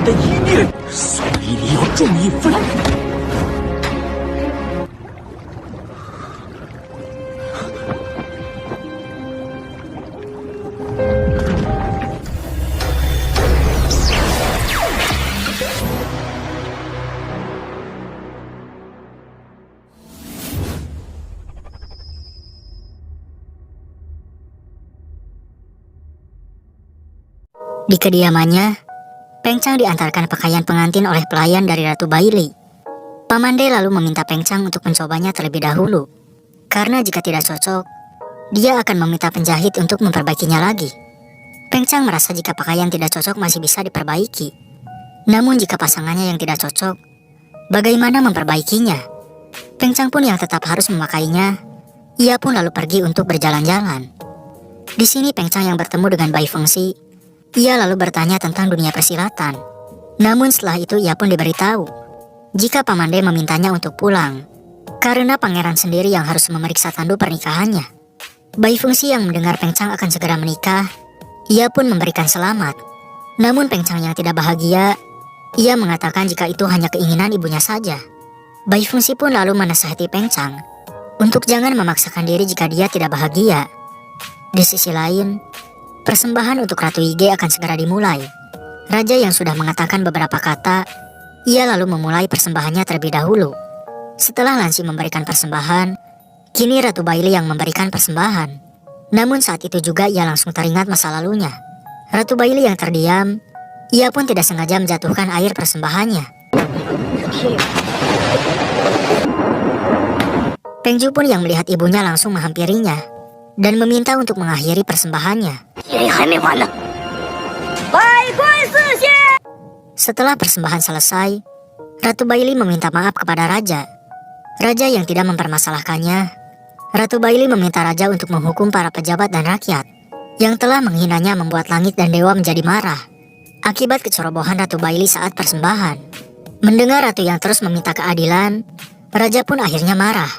的一面，所以你要重一分。Di kediamannya, Peng Chang diantarkan pakaian pengantin oleh pelayan dari Ratu Bailey. Pamande lalu meminta Peng Chang untuk mencobanya terlebih dahulu, karena jika tidak cocok, dia akan meminta penjahit untuk memperbaikinya lagi. Peng Chang merasa jika pakaian tidak cocok masih bisa diperbaiki. Namun jika pasangannya yang tidak cocok, bagaimana memperbaikinya? Peng Chang pun yang tetap harus memakainya. Ia pun lalu pergi untuk berjalan-jalan. Di sini Peng Chang yang bertemu dengan Bai Fengxi. Ia lalu bertanya tentang dunia persilatan. Namun setelah itu ia pun diberitahu jika Pamande memintanya untuk pulang, karena pangeran sendiri yang harus memeriksa tandu pernikahannya. Bai Fengxi yang mendengar Peng Chang akan segera menikah, ia pun memberikan selamat. Namun Peng Chang yang tidak bahagia, ia mengatakan jika itu hanya keinginan ibunya saja. Bai Fengxi pun lalu menasihati Peng Chang untuk jangan memaksakan diri jika dia tidak bahagia. Di sisi lain, persembahan untuk Ratu Yige akan segera dimulai. Raja yang sudah mengatakan beberapa kata, ia lalu memulai persembahannya terlebih dahulu. Setelah Lansi memberikan persembahan, kini Ratu Bailey yang memberikan persembahan. Namun saat itu juga ia langsung teringat masa lalunya. Ratu Bailey yang terdiam, ia pun tidak sengaja menjatuhkan air persembahannya. Peng Ju pun yang melihat ibunya langsung menghampirinya dan meminta untuk mengakhiri persembahannya. Setelah persembahan selesai, Ratu Bailey meminta maaf kepada Raja. Raja yang tidak mempermasalahkannya. Ratu Bailey meminta Raja untuk menghukum para pejabat dan rakyat yang telah menghinanya, membuat langit dan dewa menjadi marah akibat kecerobohan Ratu Bailey saat persembahan. Mendengar Ratu yang terus meminta keadilan, Raja pun akhirnya marah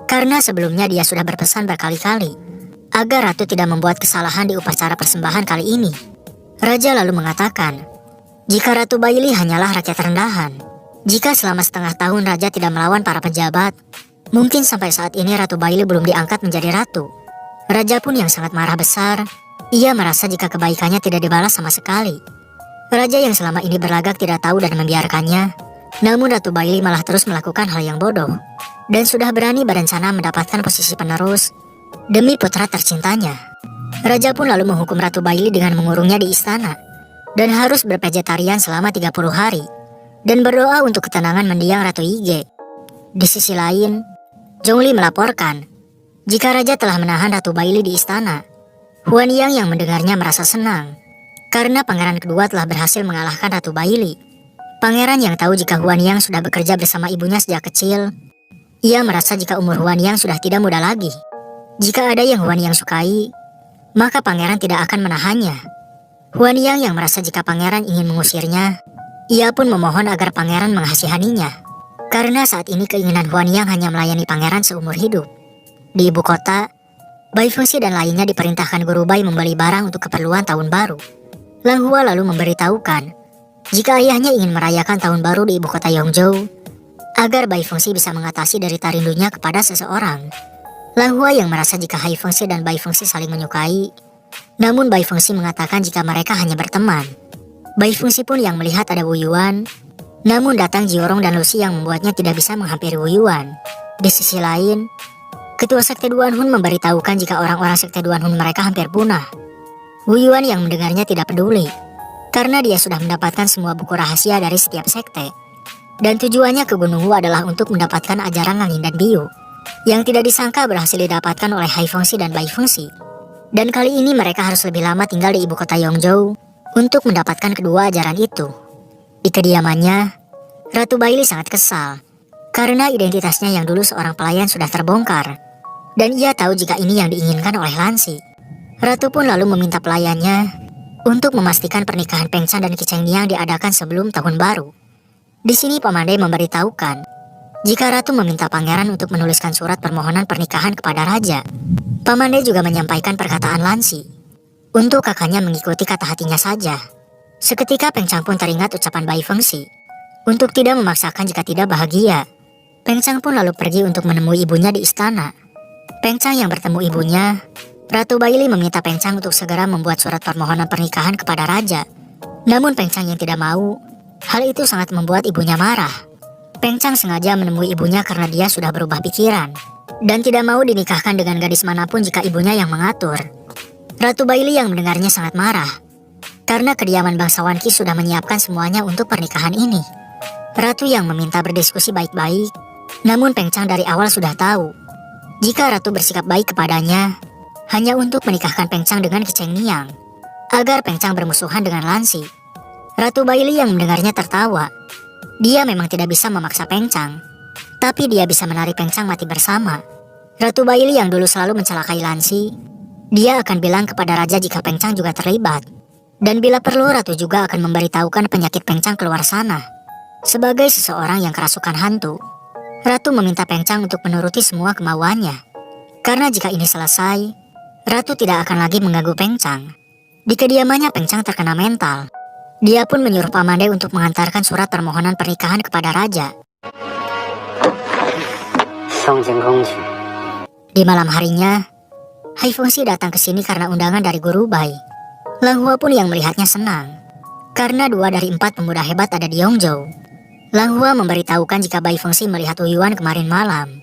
karena sebelumnya dia sudah berpesan berkali-kali agar Ratu tidak membuat kesalahan di upacara persembahan kali ini. Raja lalu mengatakan, jika Ratu Bailey hanyalah rakyat rendahan, jika selama setengah tahun Raja tidak melawan para pejabat, mungkin sampai saat ini Ratu Bailey belum diangkat menjadi ratu. Raja pun yang sangat marah besar, ia merasa jika kebaikannya tidak dibalas sama sekali. Raja yang selama ini berlagak tidak tahu dan membiarkannya, namun Ratu Bailey malah terus melakukan hal yang bodoh, dan sudah berani berencana mendapatkan posisi penerus demi putra tercintanya. Raja pun lalu menghukum Ratu Bailey dengan mengurungnya di istana dan harus bervegetarian selama 30 hari dan berdoa untuk ketenangan mendiang Ratu Yige. Di sisi lain, Zhongli melaporkan jika Raja telah menahan Ratu Bailey di istana. Huan Yang yang mendengarnya merasa senang karena pangeran kedua telah berhasil mengalahkan Ratu Bailey. Pangeran yang tahu jika Huan Yang sudah bekerja bersama ibunya sejak kecil, ia merasa jika umur Huan Yang sudah tidak muda lagi. Jika ada yang Huan Yang sukai, maka pangeran tidak akan menahannya. Huan Yang yang merasa jika pangeran ingin mengusirnya, ia pun memohon agar pangeran mengasihaninya. Karena saat ini keinginan Huan Yang hanya melayani pangeran seumur hidup. Di ibu kota, Bai Fengxi dan lainnya diperintahkan Guru Bai membeli barang untuk keperluan tahun baru. Lang Hua lalu memberitahukan jika ayahnya ingin merayakan tahun baru di ibu kota Yongzhou, agar Bai Fengxi bisa mengatasi derita rindunya kepada seseorang. Lang Hua yang merasa jika Hai Fengxi dan Bai Fengxi saling menyukai, namun Bai Fengxi mengatakan jika mereka hanya berteman. Bai Fengxi pun yang melihat ada Wu Yuan, namun datang Jiorong dan Lucy yang membuatnya tidak bisa menghampiri Wu Yuan. Di sisi lain, Ketua Sekte Duan Hun memberitahukan jika orang-orang Sekte Duan Hun mereka hampir punah. Wu Yuan yang mendengarnya tidak peduli, karena dia sudah mendapatkan semua buku rahasia dari setiap sekte. Dan tujuannya ke Gunung Wu adalah untuk mendapatkan ajaran Angin dan Biu, yang tidak disangka berhasil didapatkan oleh Hai Fengxi dan Bai Fengxi. Dan kali ini mereka harus lebih lama tinggal di ibu kota Yongzhou untuk mendapatkan kedua ajaran itu. Di kediamannya, Ratu Bailey sangat kesal, karena identitasnya yang dulu seorang pelayan sudah terbongkar. Dan ia tahu jika ini yang diinginkan oleh Lansi. Ratu pun lalu meminta pelayannya untuk memastikan pernikahan Peng Chang dan Qi Chengniang diadakan sebelum tahun baru. Di sini Pamande memberitahukan jika Ratu meminta pangeran untuk menuliskan surat permohonan pernikahan kepada Raja. Pamande juga menyampaikan perkataan Lansi untuk kakaknya mengikuti kata hatinya saja. Seketika Peng Chang pun teringat ucapan Bai Fengxi untuk tidak memaksakan jika tidak bahagia. Peng Chang pun lalu pergi untuk menemui ibunya di istana. Peng Chang yang bertemu ibunya, Ratu Baili meminta Peng Chang untuk segera membuat surat permohonan pernikahan kepada raja. Namun Peng Chang yang tidak mau. Hal itu sangat membuat ibunya marah. Peng Chang sengaja menemui ibunya karena dia sudah berubah pikiran dan tidak mau dinikahkan dengan gadis manapun jika ibunya yang mengatur. Ratu Baili yang mendengarnya sangat marah karena kediaman bangsawan Qi sudah menyiapkan semuanya untuk pernikahan ini. Ratu yang meminta berdiskusi baik-baik, namun Peng Chang dari awal sudah tahu jika Ratu bersikap baik kepadanya hanya untuk menikahkan Peng Chang dengan Ki Cheng Niang agar Peng Chang bermusuhan dengan Lansi. Ratu Baili yang mendengarnya tertawa. Dia memang tidak bisa memaksa Peng Chang, tapi dia bisa menarik Peng Chang mati bersama. Ratu Baili yang dulu selalu mencelakai Lansi, dia akan bilang kepada raja jika Peng Chang juga terlibat. Dan bila perlu Ratu juga akan memberitahukan penyakit Peng Chang keluar sana. Sebagai seseorang yang kerasukan hantu, Ratu meminta Peng Chang untuk menuruti semua kemauannya. Karena jika ini selesai, Ratu tidak akan lagi mengganggu Peng Chang. Di kediamannya Peng Chang terkena mental. Dia pun menyuruh Pamandai untuk mengantarkan surat permohonan pernikahan kepada raja. Di malam harinya, Hai Fengxi datang ke sini karena undangan dari Guru Bai. Lang Hua pun yang melihatnya senang, karena 2 dari 4 pemuda hebat ada di Yongzhou. Lang Hua memberitahukan jika Bai Fengxi melihat Wu Yuan kemarin malam.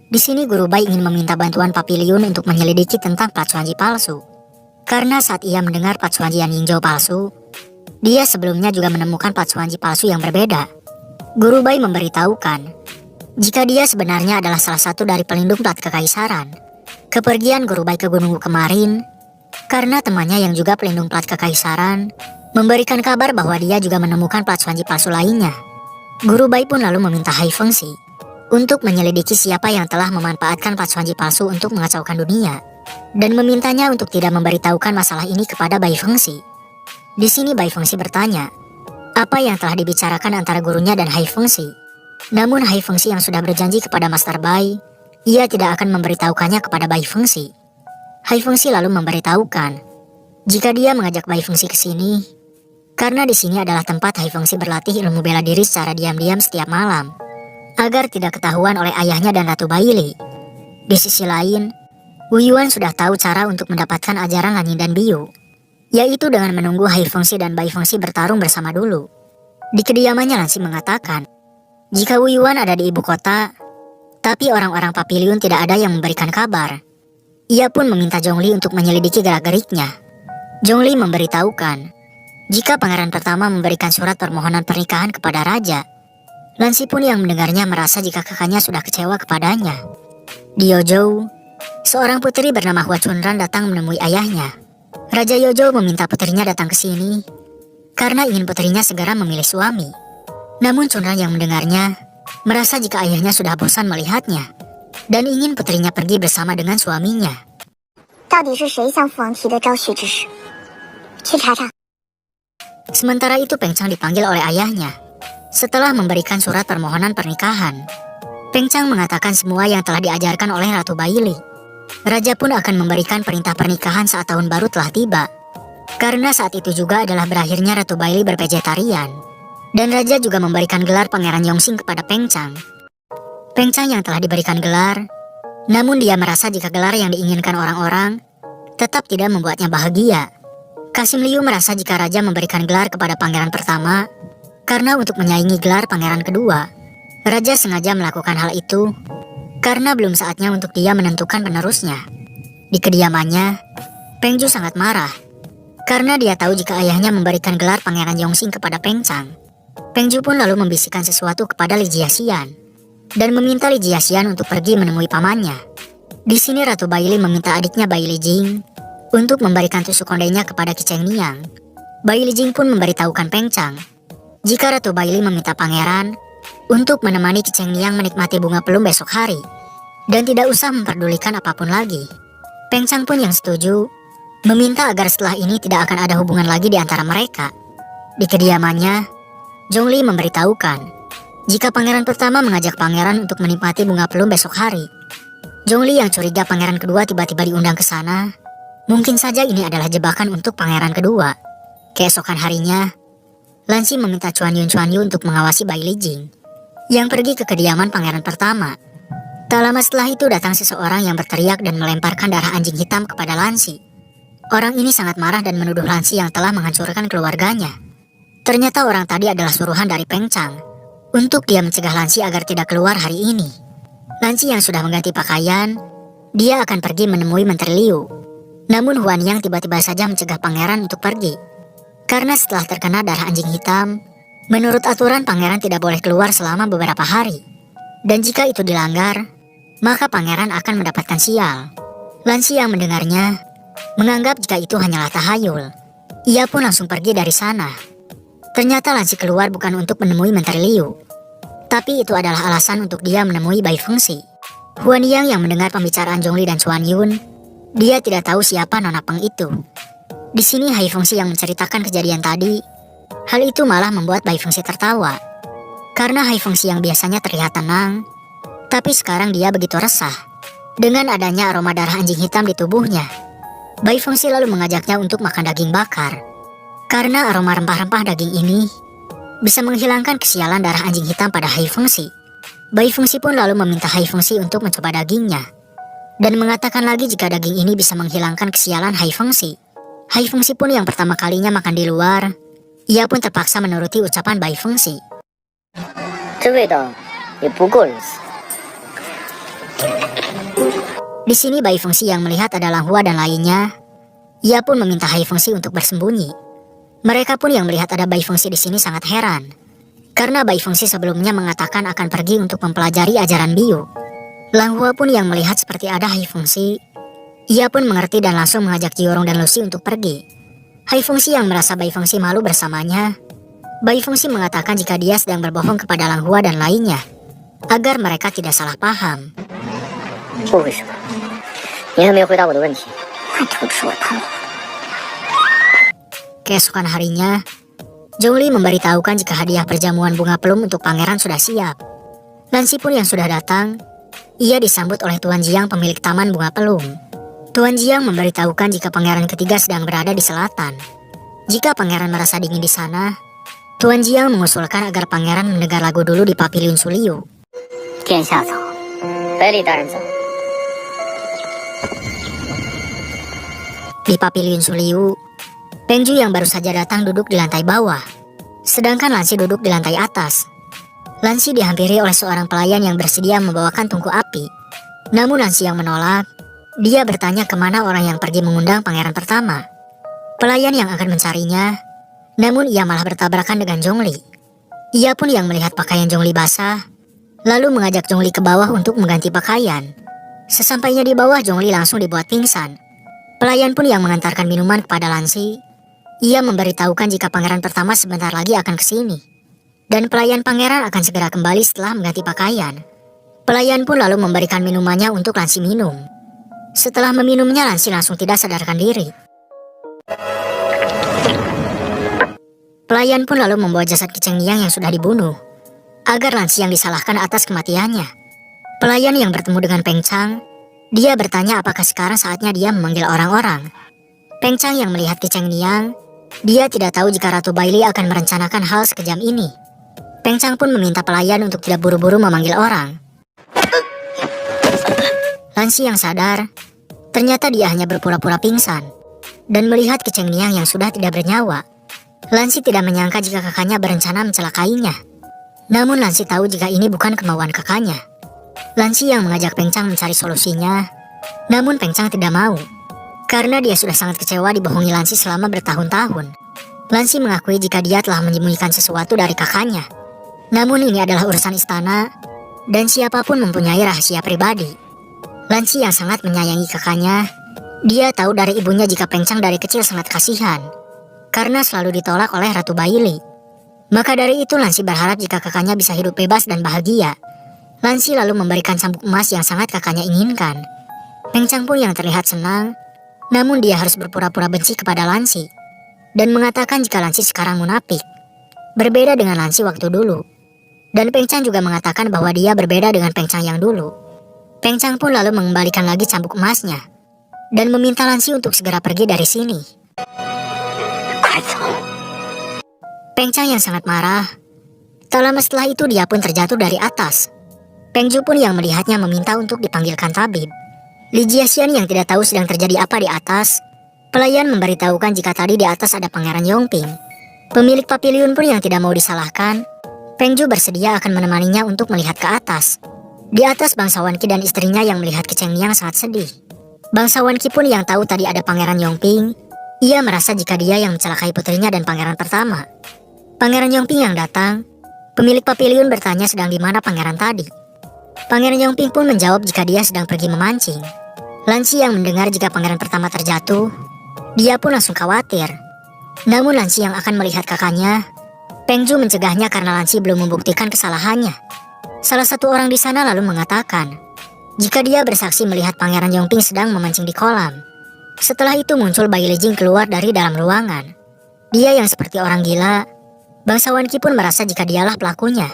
Di sini Guru Bai ingin meminta bantuan Papiliun untuk menyelidiki tentang plat Xuanji palsu. Karena saat ia mendengar plat Xuanji Yinzhou palsu, dia sebelumnya juga menemukan plat Xuanji palsu yang berbeda. Guru Bai memberitahukan jika dia sebenarnya adalah salah satu dari pelindung plat kekaisaran. Kepergian Guru Bai ke Gunung Wu kemarin karena temannya yang juga pelindung plat kekaisaran memberikan kabar bahwa dia juga menemukan plat Xuanji palsu lainnya. Guru Bai pun lalu meminta Hai Fengxi untuk menyelidiki siapa yang telah memanfaatkan plat Xuanji palsu untuk mengacaukan dunia dan memintanya untuk tidak memberitahukan masalah ini kepada Bai Fengxi. Di sini Bai Fengxi bertanya apa yang telah dibicarakan antara gurunya dan Hai Fengxi. Namun Hai Fengxi yang sudah berjanji kepada Master Bai, ia tidak akan memberitahukannya kepada Bai Fengxi. Hai Fengxi lalu memberitahukan jika dia mengajak Bai Fengxi ke sini karena di sini adalah tempat Hai Fengxi berlatih ilmu bela diri secara diam-diam setiap malam agar tidak ketahuan oleh ayahnya dan Ratu Baili. Di sisi lain, Wu Yuan sudah tahu cara untuk mendapatkan ajaran Lanyin dan Biu, yaitu dengan menunggu Hai Fengxi dan Bai Fengxi bertarung bersama dulu. Di kediamannya Lansi mengatakan jika Wu Yuan ada di ibu kota, tapi orang-orang Papiliun tidak ada yang memberikan kabar. Ia pun meminta Zhongli untuk menyelidiki gerak-geriknya. Zhongli memberitahukan jika pangeran pertama memberikan surat permohonan pernikahan kepada raja. Lansi pun yang mendengarnya merasa jika kakaknya sudah kecewa kepadanya. Di Yozhou, seorang putri bernama Hua Chunran datang menemui ayahnya. Raja Yozhou meminta putrinya datang ke sini karena ingin putrinya segera memilih suami. Namun Chunran yang mendengarnya merasa jika ayahnya sudah bosan melihatnya dan ingin putrinya pergi bersama dengan suaminya. Sementara itu Peng Chang dipanggil oleh ayahnya. Setelah memberikan surat permohonan pernikahan, Peng Chang mengatakan semua yang telah diajarkan oleh Ratu Baili. Raja pun akan memberikan perintah pernikahan saat tahun baru telah tiba. Karena saat itu juga adalah berakhirnya Ratu Baili bervegetarian. Dan Raja juga memberikan gelar Pangeran Yongxing kepada Peng Chang. Peng Chang yang telah diberikan gelar, namun dia merasa jika gelar yang diinginkan orang-orang tetap tidak membuatnya bahagia. Kasim Liu merasa jika Raja memberikan gelar kepada Pangeran pertama, karena untuk menyaingi gelar Pangeran kedua, Raja sengaja melakukan hal itu karena belum saatnya untuk dia menentukan penerusnya. Di kediamannya, Peng Ju sangat marah karena dia tahu jika ayahnya memberikan gelar Pangeran Yongxing kepada Peng Chang. Peng Ju pun lalu membisikkan sesuatu kepada Li Jiaxian dan meminta Li Jiaxian untuk pergi menemui pamannya. Di sini Ratu Baili meminta adiknya Bai Li Jing untuk memberikan tusuk kondenya kepada Ki Cheng Niang. Bai Li Jing pun memberitahukan Peng Chang jika Ratu Baili meminta pangeran untuk menemani Ki Cheng Niang menikmati bunga pelum besok hari dan tidak usah memperdulikan apapun lagi. Peng Chang pun yang setuju, meminta agar setelah ini tidak akan ada hubungan lagi di antara mereka. Di kediamannya, Zhongli memberitahukan jika pangeran pertama mengajak pangeran untuk menikmati bunga pelum besok hari. Zhongli yang curiga pangeran kedua tiba-tiba diundang ke sana. Mungkin saja ini adalah jebakan untuk pangeran kedua. Keesokan harinya, Lansi meminta Chuan Yun untuk mengawasi Bai Lijing yang pergi ke kediaman pangeran pertama. Tak lama setelah itu datang seseorang yang berteriak dan melemparkan darah anjing hitam kepada Lansi. Orang ini sangat marah dan menuduh Lansi yang telah menghancurkan keluarganya. Ternyata orang tadi adalah suruhan dari Peng Chang untuk dia mencegah Lansi agar tidak keluar hari ini. Lansi yang sudah mengganti pakaian, dia akan pergi menemui Menteri Liu. Namun Huan Yang tiba-tiba saja mencegah pangeran untuk pergi. Karena setelah terkena darah anjing hitam, menurut aturan pangeran tidak boleh keluar selama beberapa hari. Dan jika itu dilanggar, maka pangeran akan mendapatkan sial. Lansi yang mendengarnya menganggap jika itu hanyalah tahayul. Ia pun langsung pergi dari sana. Ternyata Lansi keluar bukan untuk menemui Menteri Liu, tapi itu adalah alasan untuk dia menemui Bai Fengxi. Huan Yang mendengar pembicaraan Zhongli dan Chuan Yun, dia tidak tahu siapa Nona Peng itu. Di sini Hai Fengxi yang menceritakan kejadian tadi. Hal itu malah membuat Bai Fengxi tertawa. Karena Hai Fengxi yang biasanya terlihat tenang, tapi sekarang dia begitu resah dengan adanya aroma darah anjing hitam di tubuhnya. Bai Fengxi lalu mengajaknya untuk makan daging bakar. Karena aroma rempah-rempah daging ini bisa menghilangkan kesialan darah anjing hitam pada Hai Fengxi. Bai Fengxi pun lalu meminta Hai Fengxi untuk mencoba dagingnya dan mengatakan lagi jika daging ini bisa menghilangkan kesialan Hai Fengxi. Hai Fengxi pun yang pertama kalinya makan di luar, ia pun terpaksa menuruti ucapan Bai Fengxi. Di sini Bai Fengxi yang melihat ada Lang Hua dan lainnya, ia pun meminta Hai Fengxi untuk bersembunyi. Mereka pun yang melihat ada Bai Fengxi di sini sangat heran, karena Bai Fengxi sebelumnya mengatakan akan pergi untuk mempelajari ajaran Biu. Lang Hua pun yang melihat seperti ada Hai Fengxi, ia pun mengerti dan langsung mengajak Jiorong dan Lucy untuk pergi. Hai Fengxi yang merasa Bai Fengxi malu bersamanya, Bai Fengxi mengatakan jika dia sedang berbohong kepada Lang Hua dan lainnya, agar mereka tidak salah paham. Keesokan harinya, Zhongli memberitahukan jika hadiah perjamuan bunga plum untuk pangeran sudah siap. Lansi pun yang sudah datang, ia disambut oleh Tuan Jiang pemilik taman bunga plum. Tuan Jiang memberitahukan jika pangeran ketiga sedang berada di selatan. Jika pangeran merasa dingin di sana, Tuan Jiang mengusulkan agar pangeran mendengar lagu dulu di Paviliun Suliu. Di Paviliun Suliu, Pengju yang baru saja datang duduk di lantai bawah, sedangkan Lansi duduk di lantai atas. Lansi dihampiri oleh seorang pelayan yang bersedia membawakan tungku api. Namun Lansi yang menolak. Dia bertanya kemana orang yang pergi mengundang pangeran pertama. Pelayan yang akan mencarinya, namun ia malah bertabrakan dengan Zhongli. Ia pun yang melihat pakaian Zhongli basah, lalu mengajak Zhongli ke bawah untuk mengganti pakaian. Sesampainya di bawah, Zhongli langsung dibuat pingsan. Pelayan pun yang mengantarkan minuman kepada Lansi. Ia memberitahukan jika pangeran pertama sebentar lagi akan ke sini, dan pelayan pangeran akan segera kembali setelah mengganti pakaian. Pelayan pun lalu memberikan minumannya untuk Lansi minum. Setelah meminumnya, Lansi langsung tidak sadarkan diri. Pelayan pun lalu membawa jasad Qi Chengniang yang sudah dibunuh, agar Lansi yang disalahkan atas kematiannya. Pelayan yang bertemu dengan Peng Chang, dia bertanya apakah sekarang saatnya dia memanggil orang-orang. Peng Chang yang melihat Qi Chengniang, dia tidak tahu jika Ratu Bailey akan merencanakan hal sekejam ini. Peng Chang pun meminta pelayan untuk tidak buru-buru memanggil orang. Lansi yang sadar, ternyata dia hanya berpura-pura pingsan, dan melihat Qi Chengniang yang sudah tidak bernyawa. Lansi tidak menyangka jika kakaknya berencana mencelakainya. Namun Lansi tahu jika ini bukan kemauan kakaknya. Lansi yang mengajak Peng Chang mencari solusinya, namun Peng Chang tidak mau, karena dia sudah sangat kecewa dibohongi Lansi selama bertahun-tahun. Lansi mengakui jika dia telah menyembunyikan sesuatu dari kakaknya. Namun ini adalah urusan istana, dan siapapun mempunyai rahasia pribadi. Lansi yang sangat menyayangi kakaknya, dia tahu dari ibunya jika Peng Chang dari kecil sangat kasihan, karena selalu ditolak oleh Ratu Bailey. Maka dari itu Lansi berharap jika kakaknya bisa hidup bebas dan bahagia. Lansi lalu memberikan sabuk emas yang sangat kakaknya inginkan. Peng Chang pun yang terlihat senang, namun dia harus berpura-pura benci kepada Lansi, dan mengatakan jika Lansi sekarang munafik, berbeda dengan Lansi waktu dulu. Dan Peng Chang juga mengatakan bahwa dia berbeda dengan Peng Chang yang dulu. Peng Chang pun lalu mengembalikan lagi cambuk emasnya dan meminta Lansi untuk segera pergi dari sini. Peng Chang yang sangat marah. Tak lama setelah itu dia pun terjatuh dari atas. Peng Ju pun yang melihatnya meminta untuk dipanggilkan tabib. Li Jiaxian yang tidak tahu sedang terjadi apa di atas. Pelayan memberitahukan jika tadi di atas ada Pangeran Yongping. Pemilik pavilion pun yang tidak mau disalahkan. Peng Ju bersedia akan menemaninya untuk melihat ke atas. Di atas bangsawan Qi dan istrinya yang melihat ke Cheng Niang sangat sedih. Bangsawan Qi pun yang tahu tadi ada Pangeran Yongping. Ia merasa jika dia yang mencelakai putrinya dan pangeran pertama. Pangeran Yongping yang datang. Pemilik pavilion bertanya sedang di mana pangeran tadi. Pangeran Yongping pun menjawab jika dia sedang pergi memancing. Lanci yang mendengar jika pangeran pertama terjatuh, dia pun langsung khawatir. Namun Lanci yang akan melihat kakaknya, Peng Ju mencegahnya karena Lanci belum membuktikan kesalahannya. Salah satu orang di sana lalu mengatakan, jika dia bersaksi melihat Pangeran Yongping sedang memancing di kolam. Setelah itu muncul Bai Lijing keluar dari dalam ruangan. Dia yang seperti orang gila. Bangsawan Qi pun merasa jika dialah pelakunya.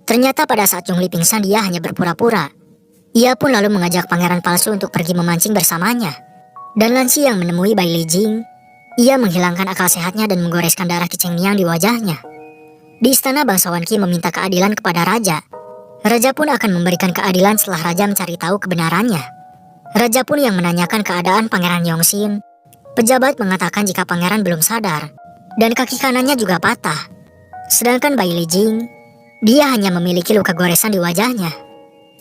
Ternyata pada saat Zhongli pingsan dia hanya berpura-pura. Ia pun lalu mengajak pangeran palsu untuk pergi memancing bersamanya. Dan Lanci yang menemui Bai Lijing, ia menghilangkan akal sehatnya dan menggoreskan darah Qi Cheng Niang di wajahnya. Di istana bangsawan Qi meminta keadilan kepada raja. Raja pun akan memberikan keadilan setelah raja mencari tahu kebenarannya. Raja pun yang menanyakan keadaan Pangeran Yongxin. Pejabat mengatakan jika pangeran belum sadar dan kaki kanannya juga patah. Sedangkan Bai Lijing, dia hanya memiliki luka goresan di wajahnya.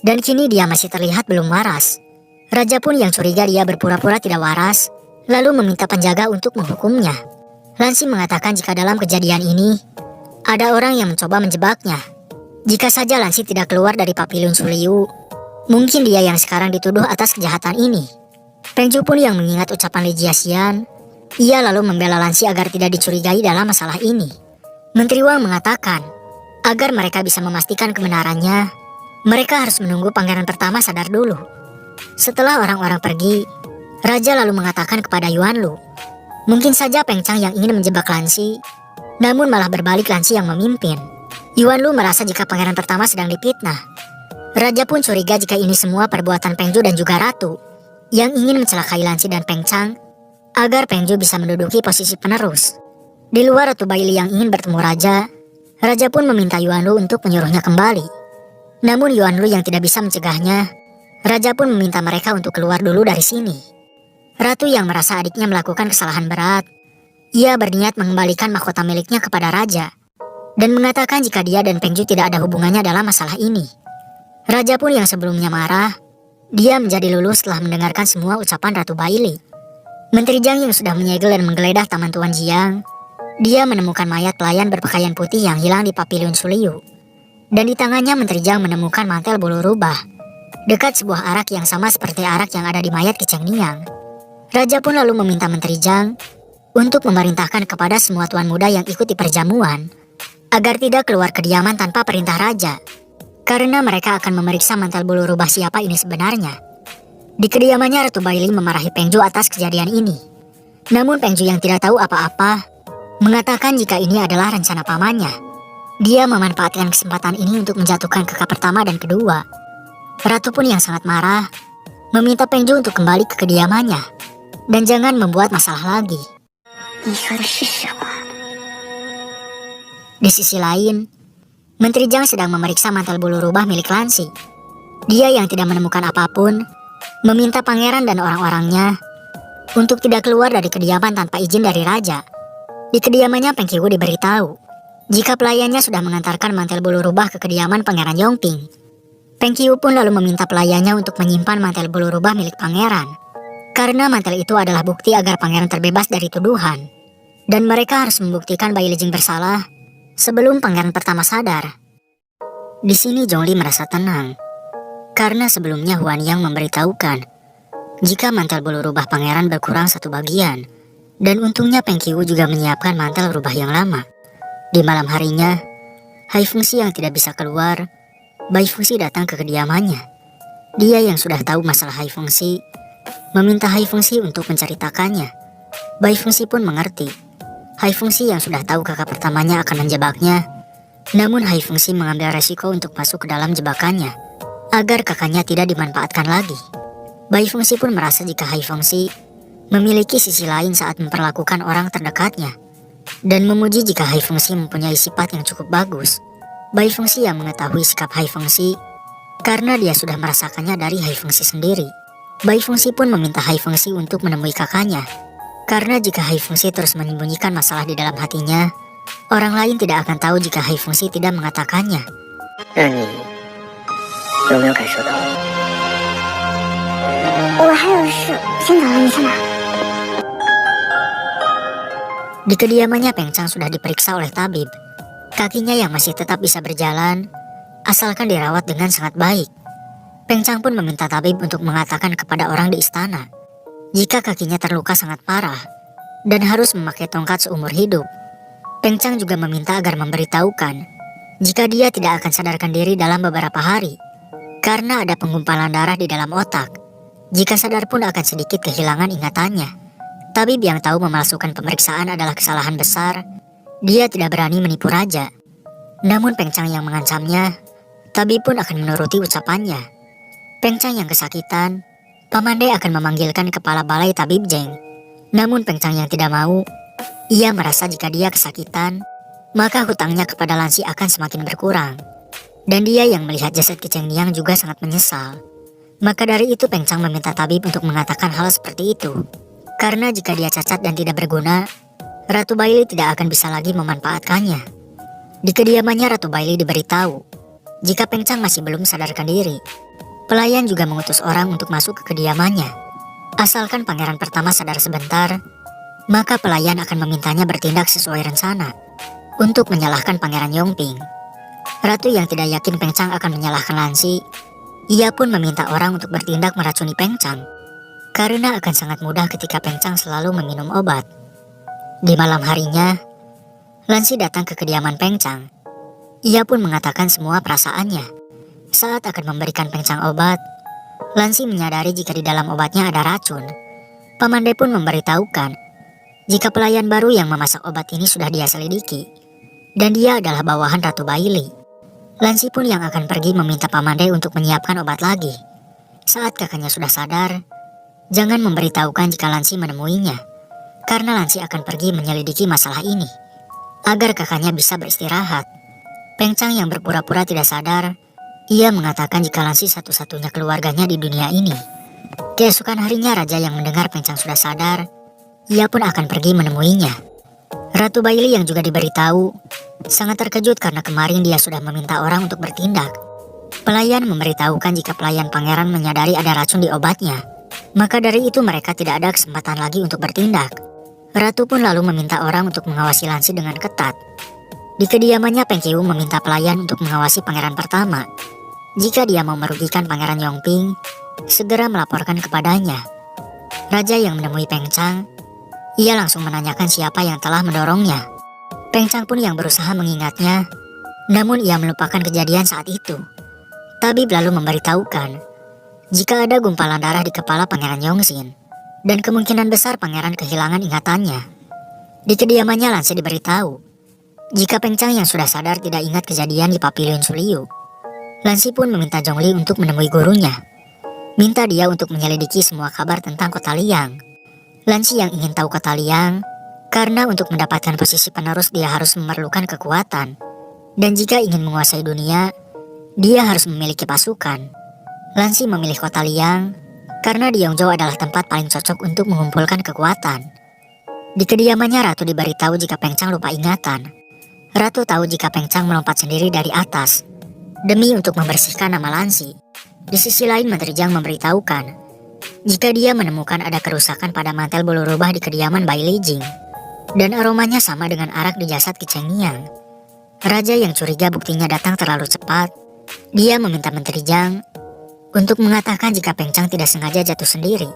Dan kini dia masih terlihat belum waras. Raja pun yang curiga dia berpura-pura tidak waras, lalu meminta penjaga untuk menghukumnya. Lanci mengatakan jika dalam kejadian ini, ada orang yang mencoba menjebaknya. Jika saja Lanci tidak keluar dari pavilion Suliu, mungkin dia yang sekarang dituduh atas kejahatan ini. Peng Ju pun yang mengingat ucapan Li Jiaxian, ia lalu membela Lanci agar tidak dicurigai dalam masalah ini. Menteri Wang mengatakan, agar mereka bisa memastikan kebenarannya, mereka harus menunggu pangeran pertama sadar dulu. Setelah orang-orang pergi, Raja lalu mengatakan kepada Yuan Lu, mungkin saja Peng Chang yang ingin menjebak Lanci, namun malah berbalik Lanci yang memimpin. Yuan Lu merasa jika pangeran pertama sedang dipitnah. Raja pun curiga jika ini semua perbuatan Peng Ju dan juga Ratu, yang ingin mencelakai Lanci dan Peng Chang, agar Peng Ju bisa menduduki posisi penerus. Di luar Ratu Bai Li yang ingin bertemu Raja, Raja pun meminta Yuan Lu untuk menyuruhnya kembali. Namun Yuan Lu yang tidak bisa mencegahnya, Raja pun meminta mereka untuk keluar dulu dari sini. Ratu yang merasa adiknya melakukan kesalahan berat, ia berniat mengembalikan mahkota miliknya kepada Raja, dan mengatakan jika dia dan Peng Ju tidak ada hubungannya dalam masalah ini. Raja pun yang sebelumnya marah, dia menjadi luluh setelah mendengarkan semua ucapan Ratu Bai Li. Menteri Zhang yang sudah menyegel dan menggeledah Taman Tuan Jiang, dia menemukan mayat pelayan berpakaian putih yang hilang di pavilion Suliu. Dan di tangannya Menteri Zhang menemukan mantel bulu rubah, dekat sebuah arak yang sama seperti arak yang ada di mayat Qi Cheng Niang. Raja pun lalu meminta Menteri Zhang untuk memerintahkan kepada semua tuan muda yang ikut di perjamuan, agar tidak keluar kediaman tanpa perintah Raja. Karena mereka akan memeriksa mantel bulu rubah siapa ini sebenarnya. Di kediamannya Ratu Bai Li memarahi Peng Ju atas kejadian ini. Namun Peng Ju yang tidak tahu apa-apa, mengatakan jika ini adalah rencana pamannya. Dia memanfaatkan kesempatan ini untuk menjatuhkan kakak pertama dan kedua. Ratu pun yang sangat marah, meminta Peng Ju untuk kembali ke kediamannya, dan jangan membuat masalah lagi. Di sisi lain, Menteri Zhang sedang memeriksa mantel bulu rubah milik Lanci. Dia yang tidak menemukan apapun, meminta pangeran dan orang-orangnya untuk tidak keluar dari kediaman tanpa izin dari Raja. Di kediamannya Peng Qiwu diberitahu jika pelayannya sudah mengantarkan mantel bulu rubah ke kediaman Pangeran Yongping. Peng Qiwu pun lalu meminta pelayannya untuk menyimpan mantel bulu rubah milik pangeran, karena mantel itu adalah bukti agar pangeran terbebas dari tuduhan. Dan mereka harus membuktikan Bai Lijing bersalah sebelum pangeran pertama sadar. Di sini Zhongli merasa tenang, karena sebelumnya Huan Yang memberitahukan jika mantel bulu rubah pangeran berkurang satu bagian, dan untungnya Peng Qiwu juga menyiapkan mantel rubah yang lama. Di malam harinya, Hai Fengxi yang tidak bisa keluar, Bai Fengxi datang ke kediamannya. Dia yang sudah tahu masalah Hai Fengxi meminta Hai Fengxi untuk menceritakannya. Bai Fengxi pun mengerti. Hai Fengxi yang sudah tahu kakak pertamanya akan menjebaknya, namun Hai Fengxi mengambil resiko untuk masuk ke dalam jebakannya, agar kakaknya tidak dimanfaatkan lagi. Bai Fengxi pun merasa jika Hai Fengxi memiliki sisi lain saat memperlakukan orang terdekatnya, dan memuji jika Hai Fengxi mempunyai sifat yang cukup bagus. Bai Fengxi yang mengetahui sikap Hai Fengxi karena dia sudah merasakannya dari Hai Fengxi sendiri. Bai Fengxi pun meminta Hai Fengxi untuk menemui kakaknya, karena jika Hai Fengxi terus menyembunyikan masalah di dalam hatinya, orang lain tidak akan tahu jika Hai Fengxi tidak mengatakannya. 那你有没有感受到？我还有事，先走了，你去哪？ Di kediamannya Peng Chang sudah diperiksa oleh tabib. Kakinya yang masih tetap bisa berjalan, asalkan dirawat dengan sangat baik. Peng Chang pun meminta tabib untuk mengatakan kepada orang di istana, jika kakinya terluka sangat parah dan harus memakai tongkat seumur hidup. Peng Chang juga meminta agar memberitahukan jika dia tidak akan sadarkan diri dalam beberapa hari, karena ada penggumpalan darah di dalam otak. Jika sadar pun akan sedikit kehilangan ingatannya. Tabib yang tahu memalsukan pemeriksaan adalah kesalahan besar, dia tidak berani menipu raja. Namun Peng Chang yang mengancamnya, tabib pun akan menuruti ucapannya. Peng Chang yang kesakitan, Pamandai akan memanggilkan kepala balai tabib Zheng. Namun Peng Chang yang tidak mau, ia merasa jika dia kesakitan, maka hutangnya kepada Lansi akan semakin berkurang. Dan dia yang melihat jasad Ki Cheng Niang juga sangat menyesal. Maka dari itu Peng Chang meminta tabib untuk mengatakan hal seperti itu. Karena jika dia cacat dan tidak berguna, Ratu Bailey tidak akan bisa lagi memanfaatkannya. Di kediamannya Ratu Bailey diberitahu, jika Peng Chang masih belum sadarkan diri, pelayan juga mengutus orang untuk masuk ke kediamannya. Asalkan pangeran pertama sadar sebentar, maka pelayan akan memintanya bertindak sesuai rencana untuk menyalahkan Pangeran Yongping. Ratu yang tidak yakin Peng Chang akan menyalahkan Lansi, ia pun meminta orang untuk bertindak meracuni Peng Chang. Karena akan sangat mudah ketika Peng Chang selalu meminum obat. Di malam harinya, Lansi datang ke kediaman Peng Chang. Ia pun mengatakan semua perasaannya. Saat akan memberikan Peng Chang obat, Lansi menyadari jika di dalam obatnya ada racun. Pamandai pun memberitahukan jika pelayan baru yang memasak obat ini sudah dia selidiki, dan dia adalah bawahan Ratu Bailey. Lansi pun yang akan pergi meminta Pamandai untuk menyiapkan obat lagi. Saat kakaknya sudah sadar, jangan memberitahukan jika Lansi menemuinya, karena Lansi akan pergi menyelidiki masalah ini, agar kakaknya bisa beristirahat. Peng Chang yang berpura-pura tidak sadar, ia mengatakan jika Lansi satu-satunya keluarganya di dunia ini. Keesokan harinya raja yang mendengar Peng Chang sudah sadar, ia pun akan pergi menemuinya. Ratu Bailey yang juga diberitahu, sangat terkejut karena kemarin dia sudah meminta orang untuk bertindak. Pelayan memberitahukan jika pelayan pangeran menyadari ada racun di obatnya. Maka dari itu mereka tidak ada kesempatan lagi untuk bertindak. Ratu pun lalu meminta orang untuk mengawasi Lansi dengan ketat. Di kediamannya Peng Qiu meminta pelayan untuk mengawasi pangeran pertama. Jika dia mau merugikan Pangeran Yongping, segera melaporkan kepadanya. Raja yang menemui Peng Chang, ia langsung menanyakan siapa yang telah mendorongnya. Peng Chang pun yang berusaha mengingatnya, namun ia melupakan kejadian saat itu. Tabib lalu memberitahukan jika ada gumpalan darah di kepala Pangeran Yongxin, dan kemungkinan besar pangeran kehilangan ingatannya. Di kediamannya Lansi diberitahu, jika Peng Chang yang sudah sadar tidak ingat kejadian di Pavilion Suliu. Lansi pun meminta Zhongli untuk menemui gurunya, minta dia untuk menyelidiki semua kabar tentang Kota Liang. Lansi yang ingin tahu Kota Liang, karena untuk mendapatkan posisi penerus dia harus memerlukan kekuatan, dan jika ingin menguasai dunia, dia harus memiliki pasukan. Lansi memilih Kota Liang karena di Yongzhou adalah tempat paling cocok untuk mengumpulkan kekuatan. Di kediamannya Ratu diberitahu jika Peng Chang lupa ingatan. Ratu tahu jika Peng Chang melompat sendiri dari atas demi untuk membersihkan nama Lansi. Di sisi lain Menteri Jiang memberitahukan jika dia menemukan ada kerusakan pada mantel bulu rubah di kediaman Bailey Jing, dan aromanya sama dengan arak di jasad Ki Cheng Niang. Raja yang curiga buktinya datang terlalu cepat. Dia meminta Menteri Jiang untuk mengatakan jika Peng Chang tidak sengaja jatuh sendiri.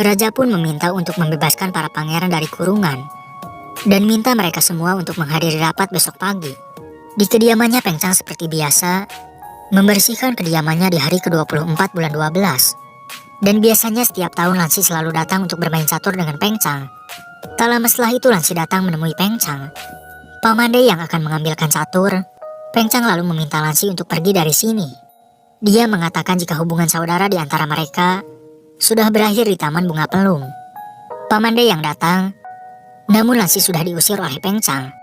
Raja pun meminta untuk membebaskan para pangeran dari kurungan, dan minta mereka semua untuk menghadiri rapat besok pagi. Di kediamannya Peng Chang seperti biasa, membersihkan kediamannya di hari ke-24 bulan 12. Dan biasanya setiap tahun Lansi selalu datang untuk bermain catur dengan Peng Chang. Tak lama setelah itu Lansi datang menemui Peng Chang. Pamandai yang akan mengambilkan catur, Peng Chang lalu meminta Lansi untuk pergi dari sini. Dia mengatakan jika hubungan saudara di antara mereka sudah berakhir di Taman Bunga Pelung. Pamandai yang datang, namun Lansi sudah diusir oleh Peng Chang.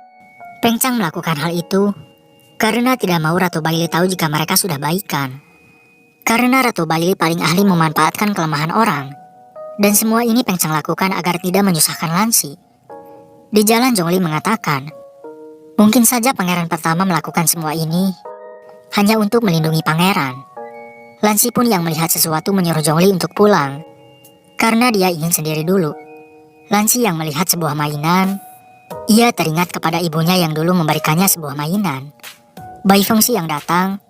Peng Chang melakukan hal itu karena tidak mau Ratu Bailey tahu jika mereka sudah baikan. Karena Ratu Bailey paling ahli memanfaatkan kelemahan orang. Dan semua ini Peng Chang lakukan agar tidak menyusahkan Lansi. Di jalan Zhongli mengatakan, mungkin saja pangeran pertama melakukan semua ini hanya untuk melindungi pangeran. Lansi pun yang melihat sesuatu menyuruh Zhongli untuk pulang, karena dia ingin sendiri dulu. Lansi yang melihat sebuah mainan, ia teringat kepada ibunya yang dulu memberikannya sebuah mainan. Bai Fengxi yang datang,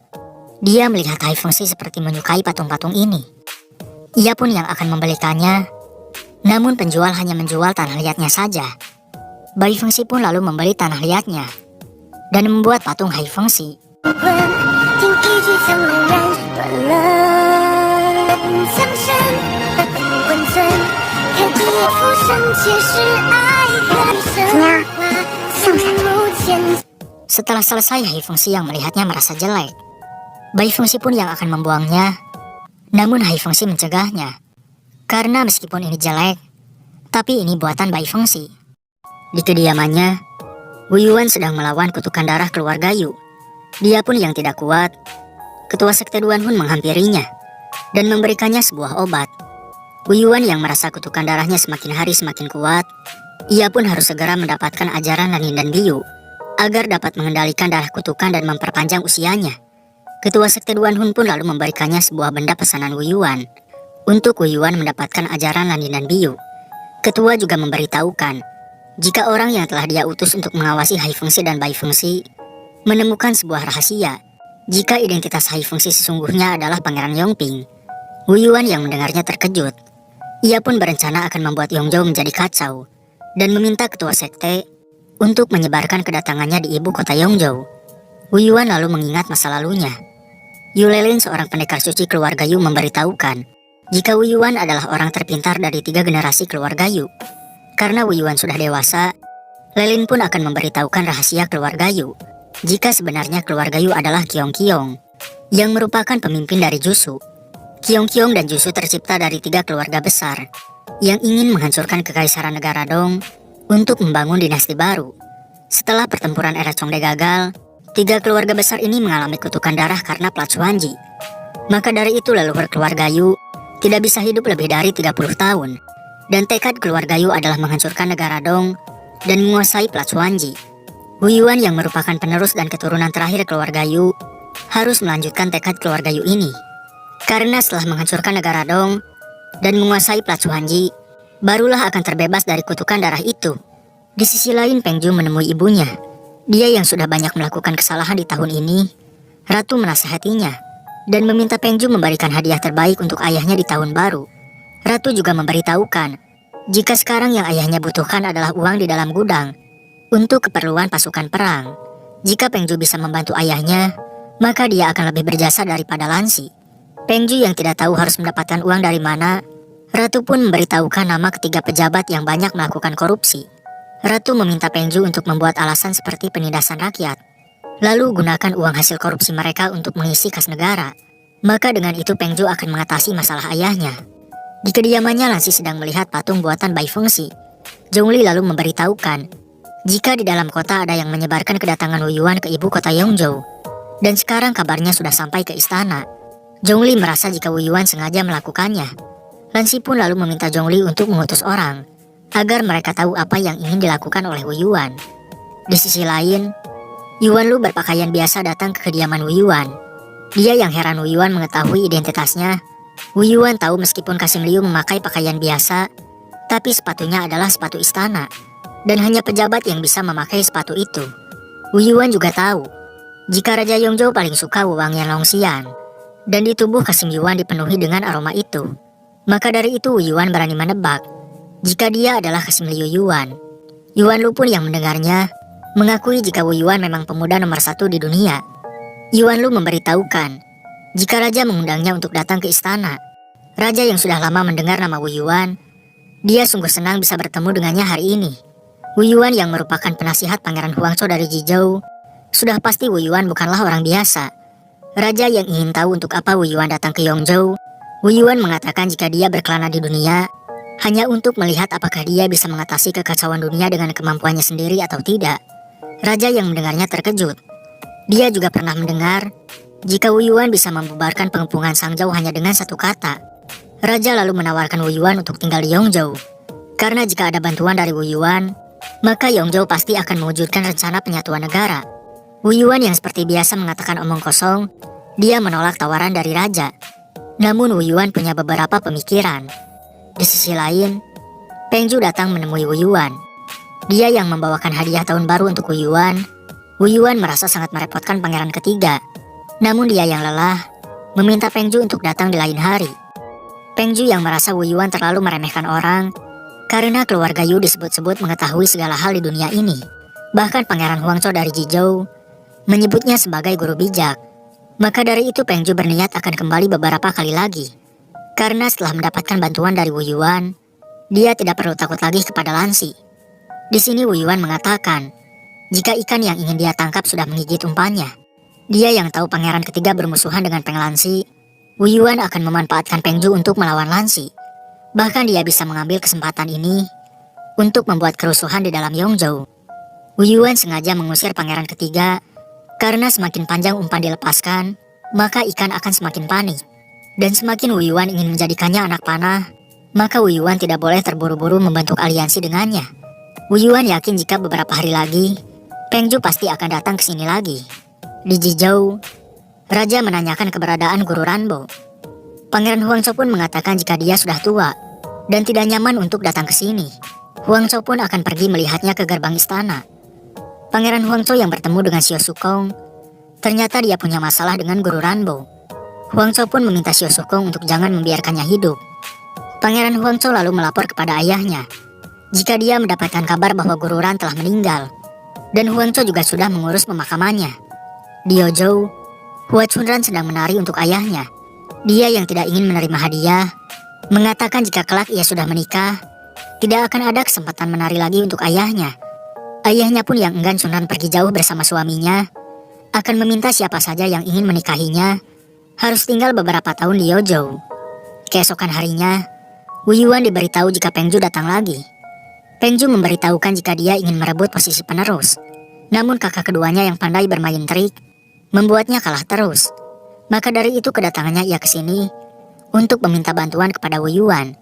dia melihat Hai Fengxi seperti menyukai patung-patung ini. Ia pun yang akan membelikannya, namun penjual hanya menjual tanah liatnya saja. Bai Fengxi pun lalu membeli tanah liatnya dan membuat patung Hai Fengxi. Setelah selesai, Hai Fengxi yang melihatnya merasa jelek. Bai Fengxi pun yang akan membuangnya, namun Hai Fengxi mencegahnya. Karena meskipun ini jelek, tapi ini buatan Bai Fengxi. Di kediamannya, Wu Yuan sedang melawan kutukan darah keluarga Yu. Dia pun yang tidak kuat. Ketua Sekte Duan Hun menghampirinya dan memberikannya sebuah obat. Wu Yuan yang merasa kutukan darahnya semakin hari semakin kuat, ia pun harus segera mendapatkan ajaran Lanin dan Biu agar dapat mengendalikan darah kutukan dan memperpanjang usianya. Ketua Sekte Duan Hun pun lalu memberikannya sebuah benda pesanan Wu Yuan untuk Wu Yuan mendapatkan ajaran Lanin dan Biu. Ketua juga memberitahukan jika orang yang telah dia utus untuk mengawasi Hai Fengxi dan Bai Fengxi menemukan sebuah rahasia, jika identitas Hai Fengxi sesungguhnya adalah Pangeran Yongping. Wu Yuan yang mendengarnya terkejut. Ia pun berencana akan membuat Yongzhou menjadi kacau dan meminta ketua sekte untuk menyebarkan kedatangannya di ibu kota Yongzhou. Wu Yuan lalu mengingat masa lalunya. Yu Lelin, seorang pendekar suci keluarga Yu, memberitahukan jika Wu Yuan adalah orang terpintar dari 3 generasi keluarga Yu. Karena Wu Yuan sudah dewasa, Lelin pun akan memberitahukan rahasia keluarga Yu jika sebenarnya keluarga Yu adalah Qiong Qiong yang merupakan pemimpin dari Jushu. Qiong Qiong dan Jushu tercipta dari 3 keluarga besar yang ingin menghancurkan kekaisaran negara Dong untuk membangun dinasti baru. Setelah pertempuran era Chongde gagal, 3 keluarga besar ini mengalami kutukan darah karena Plat Xuanji. Maka dari itu leluhur keluarga Yu tidak bisa hidup lebih dari 30 tahun. Dan tekad keluarga Yu adalah menghancurkan negara Dong dan menguasai Plat Xuanji. Wu Yuan yang merupakan penerus dan keturunan terakhir keluarga Yu harus melanjutkan tekad keluarga Yu ini. Karena setelah menghancurkan negara Dong dan menguasai Plat Xuanji, barulah akan terbebas dari kutukan darah itu. Di sisi lain, Peng Ju menemui ibunya. Dia yang sudah banyak melakukan kesalahan di tahun ini. Ratu menasihatinya dan meminta Peng Ju memberikan hadiah terbaik untuk ayahnya di tahun baru. Ratu juga memberitahukan jika sekarang yang ayahnya butuhkan adalah uang di dalam gudang untuk keperluan pasukan perang. Jika Peng Ju bisa membantu ayahnya, maka dia akan lebih berjasa daripada Lansi. Peng Ju yang tidak tahu harus mendapatkan uang dari mana, Ratu pun memberitahukan nama ketiga pejabat yang banyak melakukan korupsi. Ratu meminta Peng Ju untuk membuat alasan seperti penindasan rakyat, lalu gunakan uang hasil korupsi mereka untuk mengisi kas negara. Maka dengan itu Peng Ju akan mengatasi masalah ayahnya. Di kediamannya, Lansi sedang melihat patung buatan Bai Fengxi. Zhongli lalu memberitahukan jika di dalam kota ada yang menyebarkan kedatangan Wu Yuan ke ibu kota Yongzhou, dan sekarang kabarnya sudah sampai ke istana. Zhongli merasa jika Wu Yuan sengaja melakukannya. Lansi pun lalu meminta Zhongli untuk mengutus orang agar mereka tahu apa yang ingin dilakukan oleh Wu Yuan. Di sisi lain, Yuan Lu berpakaian biasa datang ke kediaman Wu Yuan. Dia yang heran Wu Yuan mengetahui identitasnya. Wu Yuan tahu meskipun Kasim Liu memakai pakaian biasa, tapi sepatunya adalah sepatu istana, dan hanya pejabat yang bisa memakai sepatu itu. Wu Yuan juga tahu jika Raja Yongzhou paling suka wewangian Longxian, dan di tubuh Kasim Yuan dipenuhi dengan aroma itu. Maka dari itu Wu Yuan berani menebak jika dia adalah Kasim Liu Yuan. Yuan Lu pun yang mendengarnya mengakui jika Wu Yuan memang pemuda nomor 1 di dunia. Yuan Lu memberitahukan jika raja mengundangnya untuk datang ke istana. Raja yang sudah lama mendengar nama Wu Yuan, dia sungguh senang bisa bertemu dengannya hari ini. Wu Yuan yang merupakan penasihat Pangeran Huangzhou dari Jizhou, sudah pasti Wu Yuan bukanlah orang biasa. Raja yang ingin tahu untuk apa Wu Yuan datang ke Yongzhou, Wu Yuan mengatakan jika dia berkelana di dunia hanya untuk melihat apakah dia bisa mengatasi kekacauan dunia dengan kemampuannya sendiri atau tidak. Raja yang mendengarnya terkejut. Dia juga pernah mendengar jika Wu Yuan bisa membubarkan pengepungan Sangzhou hanya dengan satu kata. Raja lalu menawarkan Wu Yuan untuk tinggal di Yongzhou. Karena jika ada bantuan dari Wu Yuan, maka Yongzhou pasti akan mewujudkan rencana penyatuan negara. Wu Yuan yang seperti biasa mengatakan omong kosong, dia menolak tawaran dari raja. Namun Wu Yuan punya beberapa pemikiran. Di sisi lain, Peng Zhu datang menemui Wu Yuan. Dia yang membawakan hadiah tahun baru untuk Wu Yuan. Wu Yuan merasa sangat merepotkan pangeran ketiga. Namun dia yang lelah, meminta Peng Zhu untuk datang di lain hari. Peng Zhu yang merasa Wu Yuan terlalu meremehkan orang, karena keluarga Yu disebut-sebut mengetahui segala hal di dunia ini. Bahkan Pangeran Huangzhou dari Jizhou menyebutnya sebagai guru bijak. Maka dari itu Peng Zhu berniat akan kembali beberapa kali lagi. Karena setelah mendapatkan bantuan dari Wu Yuan, dia tidak perlu takut lagi kepada Lansi. Di sini Wu Yuan mengatakan, jika ikan yang ingin dia tangkap sudah menggigit umpannya, dia yang tahu pangeran ketiga bermusuhan dengan Peng Lansi, Wu Yuan akan memanfaatkan Peng Zhu untuk melawan Lansi. Bahkan dia bisa mengambil kesempatan ini untuk membuat kerusuhan di dalam Yongzhou. Wu Yuan sengaja mengusir pangeran ketiga karena semakin panjang umpan dilepaskan, maka ikan akan semakin panik. Dan semakin Wu Yuan ingin menjadikannya anak panah, maka Wu Yuan tidak boleh terburu-buru membentuk aliansi dengannya. Wu Yuan yakin jika beberapa hari lagi, Peng Zhu pasti akan datang ke sini lagi. Di Jizhou, raja menanyakan keberadaan Guru Ranbo. Pangeran Huangzhou pun mengatakan jika dia sudah tua dan tidak nyaman untuk datang ke sini. Huangzhou pun akan pergi melihatnya ke gerbang istana. Pangeran Huangzhou yang bertemu dengan Xiao Sukong, ternyata dia punya masalah dengan Guru Ranbo. Huangzhou pun meminta Xiao Sukong untuk jangan membiarkannya hidup. Pangeran Huangzhou lalu melapor kepada ayahnya jika dia mendapatkan kabar bahwa Guru Ran telah meninggal, dan Huangzhou juga sudah mengurus pemakamannya. Di Yozhou, Hua Chunran sedang menari untuk ayahnya. Dia yang tidak ingin menerima hadiah, mengatakan jika kelak ia sudah menikah, tidak akan ada kesempatan menari lagi untuk ayahnya. Ayahnya pun yang enggan Chunran pergi jauh bersama suaminya, akan meminta siapa saja yang ingin menikahinya, harus tinggal beberapa tahun di Yozhou. Keesokan harinya, Wu Yuan diberitahu jika Peng Zhu datang lagi. Peng Zhu memberitahukan jika dia ingin merebut posisi penerus. Namun kakak keduanya yang pandai bermain trik, membuatnya kalah terus. Maka dari itu kedatangannya ia ke sini untuk meminta bantuan kepada Wu Yuan.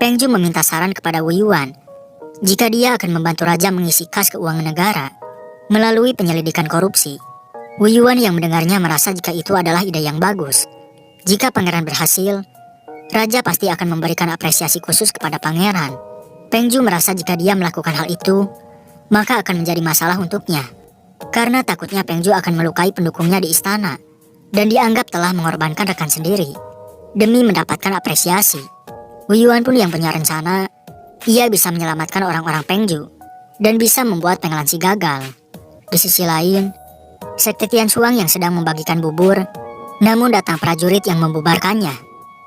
Peng Zhu meminta saran kepada Wu Yuan jika dia akan membantu raja mengisi kas keuangan negara melalui penyelidikan korupsi. Wu Yuan yang mendengarnya merasa jika itu adalah ide yang bagus. Jika pangeran berhasil, raja pasti akan memberikan apresiasi khusus kepada pangeran. Peng Zhu merasa jika dia melakukan hal itu, maka akan menjadi masalah untuknya. Karena takutnya Peng Zhu akan melukai pendukungnya di istana, dan dianggap telah mengorbankan rekan sendiri demi mendapatkan apresiasi. Wu Yuan pun yang punya rencana, ia bisa menyelamatkan orang-orang Peng Zhu, dan bisa membuat Peng Lansi gagal. Di sisi lain, Sekte Tian Shuang yang sedang membagikan bubur, namun datang prajurit yang membubarkannya.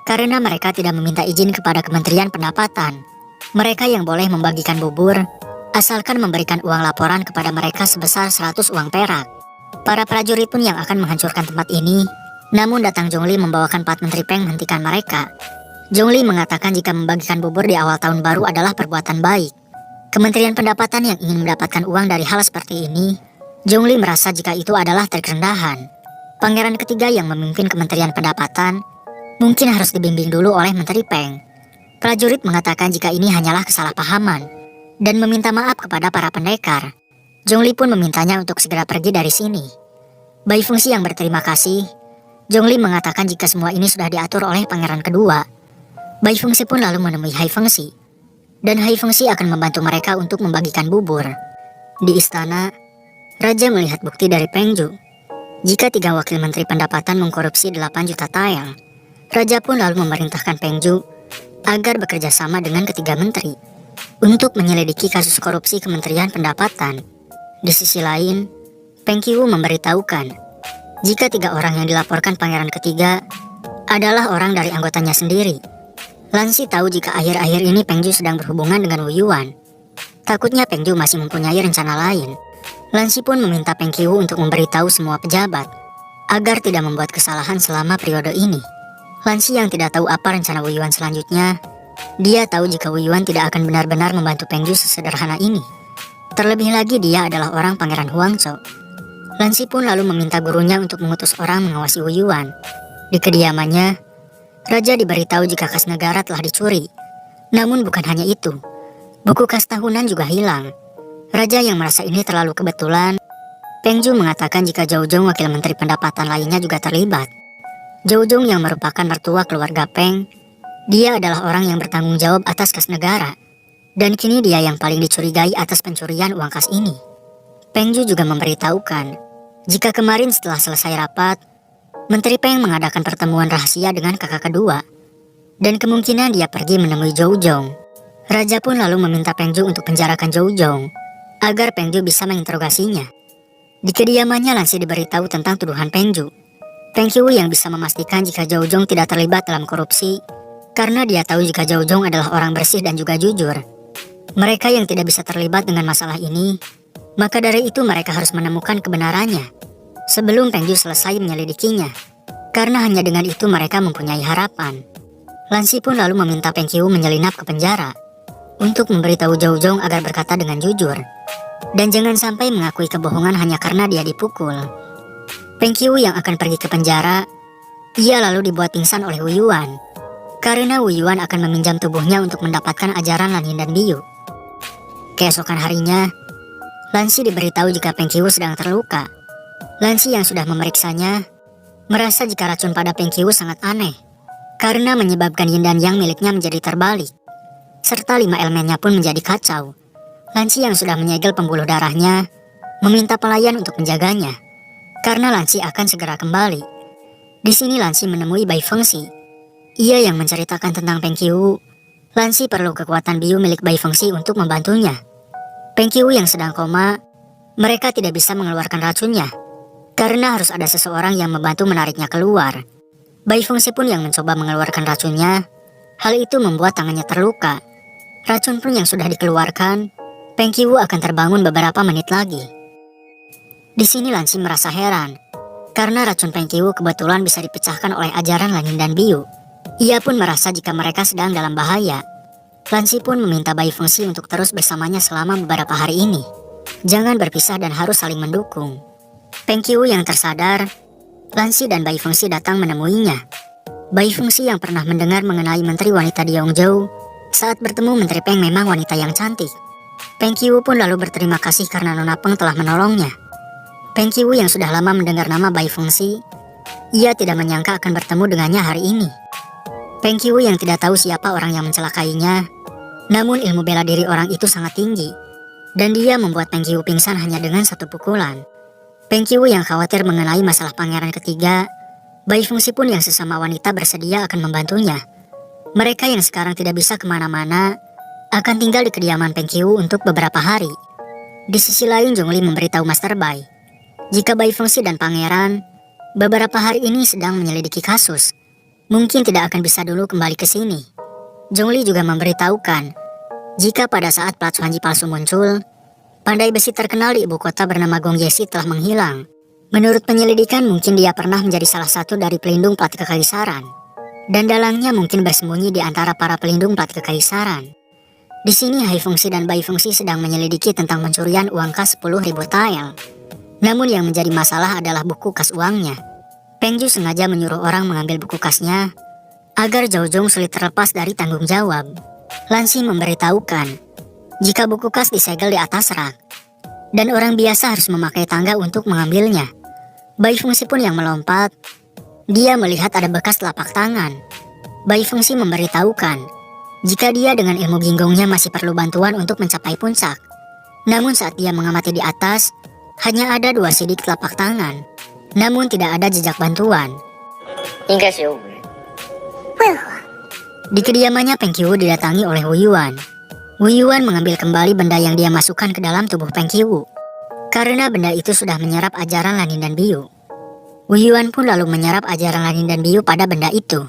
Karena mereka tidak meminta izin kepada Kementerian Pendapatan. Mereka yang boleh membagikan bubur, asalkan memberikan uang laporan kepada mereka sebesar 100 uang perak. Para prajurit pun yang akan menghancurkan tempat ini, namun datang Zhongli membawakan 4 menteri Peng menghentikan mereka. Zhongli mengatakan jika membagikan bubur di awal tahun baru adalah perbuatan baik. Kementerian Pendapatan yang ingin mendapatkan uang dari hal seperti ini, Zhongli merasa jika itu adalah trik rendahan. Pangeran ketiga yang memimpin Kementerian Pendapatan mungkin harus dibimbing dulu oleh Menteri Peng. Prajurit mengatakan jika ini hanyalah kesalahpahaman dan meminta maaf kepada para pendekar. Zhongli pun memintanya untuk segera pergi dari sini. Bai Fengxi yang berterima kasih, Zhongli mengatakan jika semua ini sudah diatur oleh pangeran kedua. Bai Fengxi pun lalu menemui Hai Fengxi, dan Hai Fengxi akan membantu mereka untuk membagikan bubur. Di istana, raja melihat bukti dari Peng Zhu. Jika 3 wakil menteri pendapatan mengkorupsi 8 juta tael, raja pun lalu memerintahkan Peng Zhu agar bekerja sama dengan ketiga menteri untuk menyelidiki kasus korupsi Kementerian Pendapatan. Di sisi lain, Peng Qiwu memberitahukan jika 3 orang yang dilaporkan pangeran ketiga adalah orang dari anggotanya sendiri. Lansi tahu jika akhir-akhir ini Peng Zhu sedang berhubungan dengan Wu Yuan. Takutnya Peng Zhu masih mempunyai rencana lain. Lansi pun meminta Peng Qiwu untuk memberitahu semua pejabat agar tidak membuat kesalahan selama periode ini. Lansi yang tidak tahu apa rencana Wu Yuan selanjutnya, Dia tahu jika Wu Yuan tidak akan benar-benar membantu Peng Ju sesederhana ini. Terlebih lagi dia adalah orang Pangeran Huangzhou. Lan Xi pun lalu meminta gurunya untuk mengutus orang mengawasi Wu Yuan. Di kediamannya, Raja diberitahu jika kas negara telah dicuri. Namun bukan hanya itu, buku kas tahunan juga hilang. Raja yang merasa ini terlalu kebetulan, Peng Ju mengatakan jika Zhou Zhong wakil menteri pendapatan lainnya juga terlibat. Zhou Zhong yang merupakan mertua keluarga Peng, dia adalah orang yang bertanggung jawab atas kas negara. Dan kini dia yang paling dicurigai atas pencurian uang kas ini. Peng Ju juga memberitahukan jika kemarin setelah selesai rapat, Menteri Peng mengadakan pertemuan rahasia dengan kakak kedua, dan kemungkinan dia pergi menemui Zhou Zhong. Raja pun lalu meminta Peng Ju untuk penjarakan Zhou Zhong, agar Peng Ju bisa menginterogasinya. Di kediamannya Lan Xi diberitahu tentang tuduhan Peng Ju. Peng Qiu yang bisa memastikan jika Zhou Zhong tidak terlibat dalam korupsi, karena dia tahu jika Zhou Zhong adalah orang bersih dan juga jujur. Mereka yang tidak bisa terlibat dengan masalah ini, maka dari itu mereka harus menemukan kebenarannya sebelum Peng Ju selesai menyelidikinya, karena hanya dengan itu mereka mempunyai harapan. Lan Xi pun lalu meminta Peng Qiu menyelinap ke penjara untuk memberitahu Zhou Zhong agar berkata dengan jujur, dan jangan sampai mengakui kebohongan hanya karena dia dipukul. Peng Qiu yang akan pergi ke penjara, ia lalu dibuat pingsan oleh Wu Yuan, karena Wu Yuan akan meminjam tubuhnya untuk mendapatkan ajaran Lan Yin dan Biu. Keesokan harinya, Lan Xi diberitahu jika Peng Qiu sedang terluka. Lan Xi yang sudah memeriksanya, merasa jika racun pada Peng Qiu sangat aneh, karena menyebabkan Yin dan Yang miliknya menjadi terbalik, serta 5 elemennya pun menjadi kacau. Lan Xi yang sudah menyegel pembuluh darahnya, meminta pelayan untuk menjaganya, karena Lan Xi akan segera kembali. Di sini Lan Xi menemui Bai Fengxi. Ia yang menceritakan tentang Peng Qiu. Lan Xi perlu kekuatan Biu milik Bai Fengxi untuk membantunya. Peng Qiu yang sedang koma, mereka tidak bisa mengeluarkan racunnya, karena harus ada seseorang yang membantu menariknya keluar. Bai Fengxi pun yang mencoba mengeluarkan racunnya. Hal itu membuat tangannya terluka. Racun pun yang sudah dikeluarkan, Peng Qiu akan terbangun beberapa menit lagi. Di sini Lan Xi merasa heran, karena racun Peng Qiu kebetulan bisa dipecahkan oleh ajaran Lan Yin dan Biu. Ia pun merasa jika mereka sedang dalam bahaya. Lan Xi pun meminta Bai Fengxi untuk terus bersamanya selama beberapa hari ini. Jangan berpisah dan harus saling mendukung. Peng Qiu yang tersadar, Lan Xi dan Bai Fengxi datang menemuinya. Bai Fengxi yang pernah mendengar mengenai Menteri Wanita di Yongzhou, saat bertemu Menteri Peng memang wanita yang cantik. Peng Qiu pun lalu berterima kasih karena Nona Peng telah menolongnya. Peng Qiu yang sudah lama mendengar nama Bai Fengxi, ia tidak menyangka akan bertemu dengannya hari ini. Peng Qiu yang tidak tahu siapa orang yang mencelakainya, namun ilmu bela diri orang itu sangat tinggi, dan dia membuat Peng Qiu pingsan hanya dengan satu pukulan. Peng Qiu yang khawatir mengenai masalah pangeran ketiga, Bai Fengxi pun yang sesama wanita bersedia akan membantunya. Mereka yang sekarang tidak bisa kemana-mana, akan tinggal di kediaman Peng Qiu untuk beberapa hari. Di sisi lain Zhongli memberitahu Master Bai, jika Bai Fengxi dan pangeran beberapa hari ini sedang menyelidiki kasus, mungkin tidak akan bisa dulu kembali ke sini. Zhongli juga memberitahukan, jika pada saat plat Xuanji palsu muncul, pandai besi terkenal di ibu kota bernama Gong Yesi telah menghilang. Menurut penyelidikan mungkin dia pernah menjadi salah satu dari pelindung plat kekaisaran, dan dalangnya mungkin bersembunyi di antara para pelindung plat kekaisaran. Di sini Hai Fengxi dan Bai Fengxi sedang menyelidiki tentang pencurian uang kas 10.000 tael. Namun yang menjadi masalah adalah buku kas uangnya. Peng Ju sengaja menyuruh orang mengambil buku kasnya, agar Zhou Zhong sulit terlepas dari tanggung jawab. Lan Xi memberitahukan, jika buku kas disegel di atas rak, dan orang biasa harus memakai tangga untuk mengambilnya. Bai Fengxi pun yang melompat, dia melihat ada bekas telapak tangan. Bai Fengxi memberitahukan, jika dia dengan ilmu ginggongnya masih perlu bantuan untuk mencapai puncak. Namun saat dia mengamati di atas, hanya ada 2 sidik telapak tangan, namun tidak ada jejak bantuan. 应该是有5人。为何？ Di kediamannya Peng Qiu didatangi oleh Wu Yuan. Wu Yuan mengambil kembali benda yang dia masukkan ke dalam tubuh Peng Qiu, karena benda itu sudah menyerap ajaran Lan Yin dan Biu. Wu Yuan pun lalu menyerap ajaran Lan Yin dan Biu pada benda itu.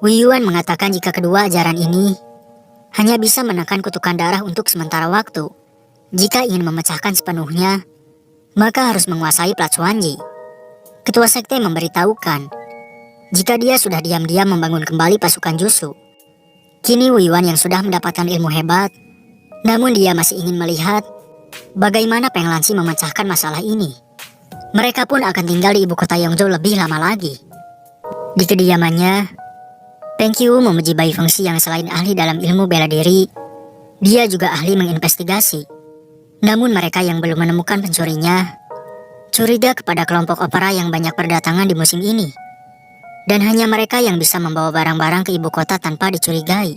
Wu Yuan mengatakan jika kedua ajaran ini hanya bisa menekan kutukan darah untuk sementara waktu, Jika ingin memecahkan sepenuhnya, maka harus menguasai Plat Xuanji. Ketua sekte memberitahukan, jika dia sudah diam-diam membangun kembali pasukan Jushu. Kini Wu Yuan yang sudah mendapatkan ilmu hebat, namun dia masih ingin melihat bagaimana Peng Lansi memecahkan masalah ini. Mereka pun akan tinggal di ibu kota Yongzhou lebih lama lagi. Di kediamannya, Peng Qiu memuji Bai Fengxi yang selain ahli dalam ilmu bela diri, dia juga ahli menginvestigasi. Namun mereka yang belum menemukan pencurinya curiga kepada kelompok opera yang banyak berdatangan di musim ini. Dan hanya mereka yang bisa membawa barang-barang ke ibu kota tanpa dicurigai.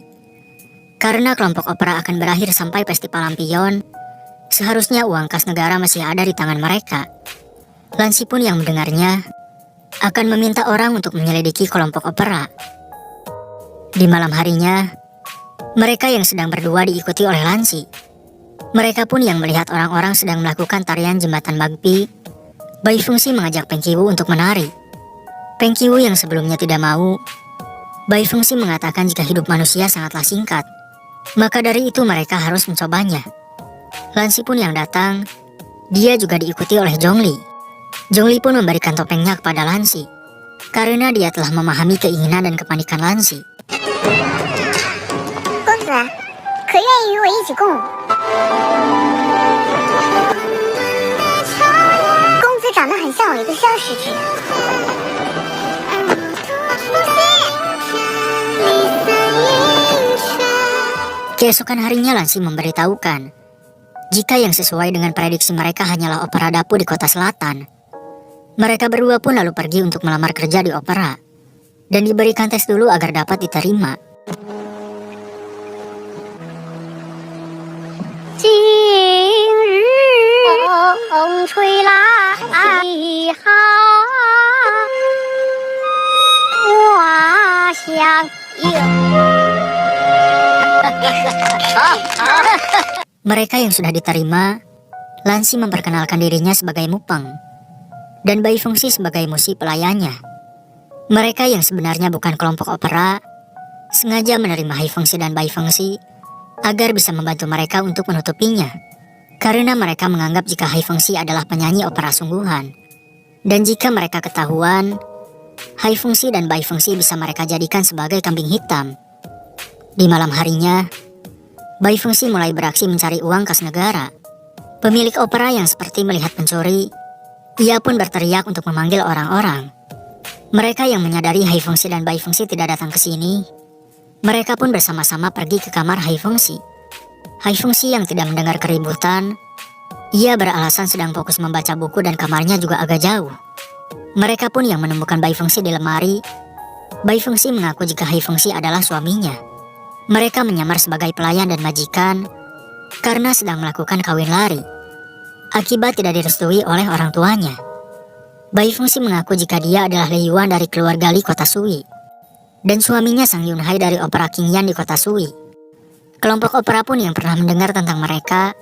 Karena kelompok opera akan berakhir sampai festival lampion, seharusnya uang kas negara masih ada di tangan mereka. Lansi pun yang mendengarnya akan meminta orang untuk menyelidiki kelompok opera. Di malam harinya, mereka yang sedang berdua diikuti oleh Lansi. Mereka pun yang melihat orang-orang sedang melakukan tarian jembatan Bagpi. Bai Fengxi mengajak Peng Qiu untuk menari. Peng Qiu yang sebelumnya tidak mau, Bai Fengxi mengatakan jika hidup manusia sangatlah singkat, maka dari itu mereka harus mencobanya. Lansi pun yang datang, dia juga diikuti oleh Zhongli. Zhongli pun memberikan topengnya kepada Lansi, karena dia telah memahami keinginan dan kepanikan Lansi. 公子，可愿意与我一起共舞？公子长得很像我一个萧时之人。Keesokan harinya Lansi memberitahukan, jika yang sesuai dengan prediksi mereka hanyalah opera Dapu di kota selatan. Mereka berdua pun lalu pergi untuk melamar kerja di opera, dan diberikan tes dulu agar dapat diterima. 今日风吹来好，花香映。 Mereka yang sudah diterima, Lansi memperkenalkan dirinya sebagai Mupeng, dan Bai Fengxi sebagai musi pelayannya. Mereka yang sebenarnya bukan kelompok opera, sengaja menerima Hai Fengxi dan Bai Fengxi agar bisa membantu mereka untuk menutupinya, karena mereka menganggap jika Hai Fengxi adalah penyanyi opera sungguhan. Dan jika mereka ketahuan, Hai Fengxi dan Bai Fengxi bisa mereka jadikan sebagai kambing hitam. Di malam harinya, Bai Fengxi mulai beraksi mencari uang kas negara. Pemilik opera yang seperti melihat pencuri, ia pun berteriak untuk memanggil orang-orang. Mereka yang menyadari Hai Fengxi dan Bai Fengxi tidak datang ke sini, mereka pun bersama-sama pergi ke kamar Hai Fengxi. Hai Fengxi yang tidak mendengar keributan, ia beralasan sedang fokus membaca buku dan kamarnya juga agak jauh. Mereka pun yang menemukan Bai Fengxi di lemari. Bai Fengxi mengaku jika Hai Fengxi adalah suaminya. Mereka menyamar sebagai pelayan dan majikan karena sedang melakukan kawin lari, akibat tidak direstui oleh orang tuanya. Bai Fengxi mengaku jika dia adalah Lei Yuan dari keluarga Li kota Sui, dan suaminya Sang Yunhai dari opera King Yan di kota Sui. Kelompok opera pun yang pernah mendengar tentang mereka,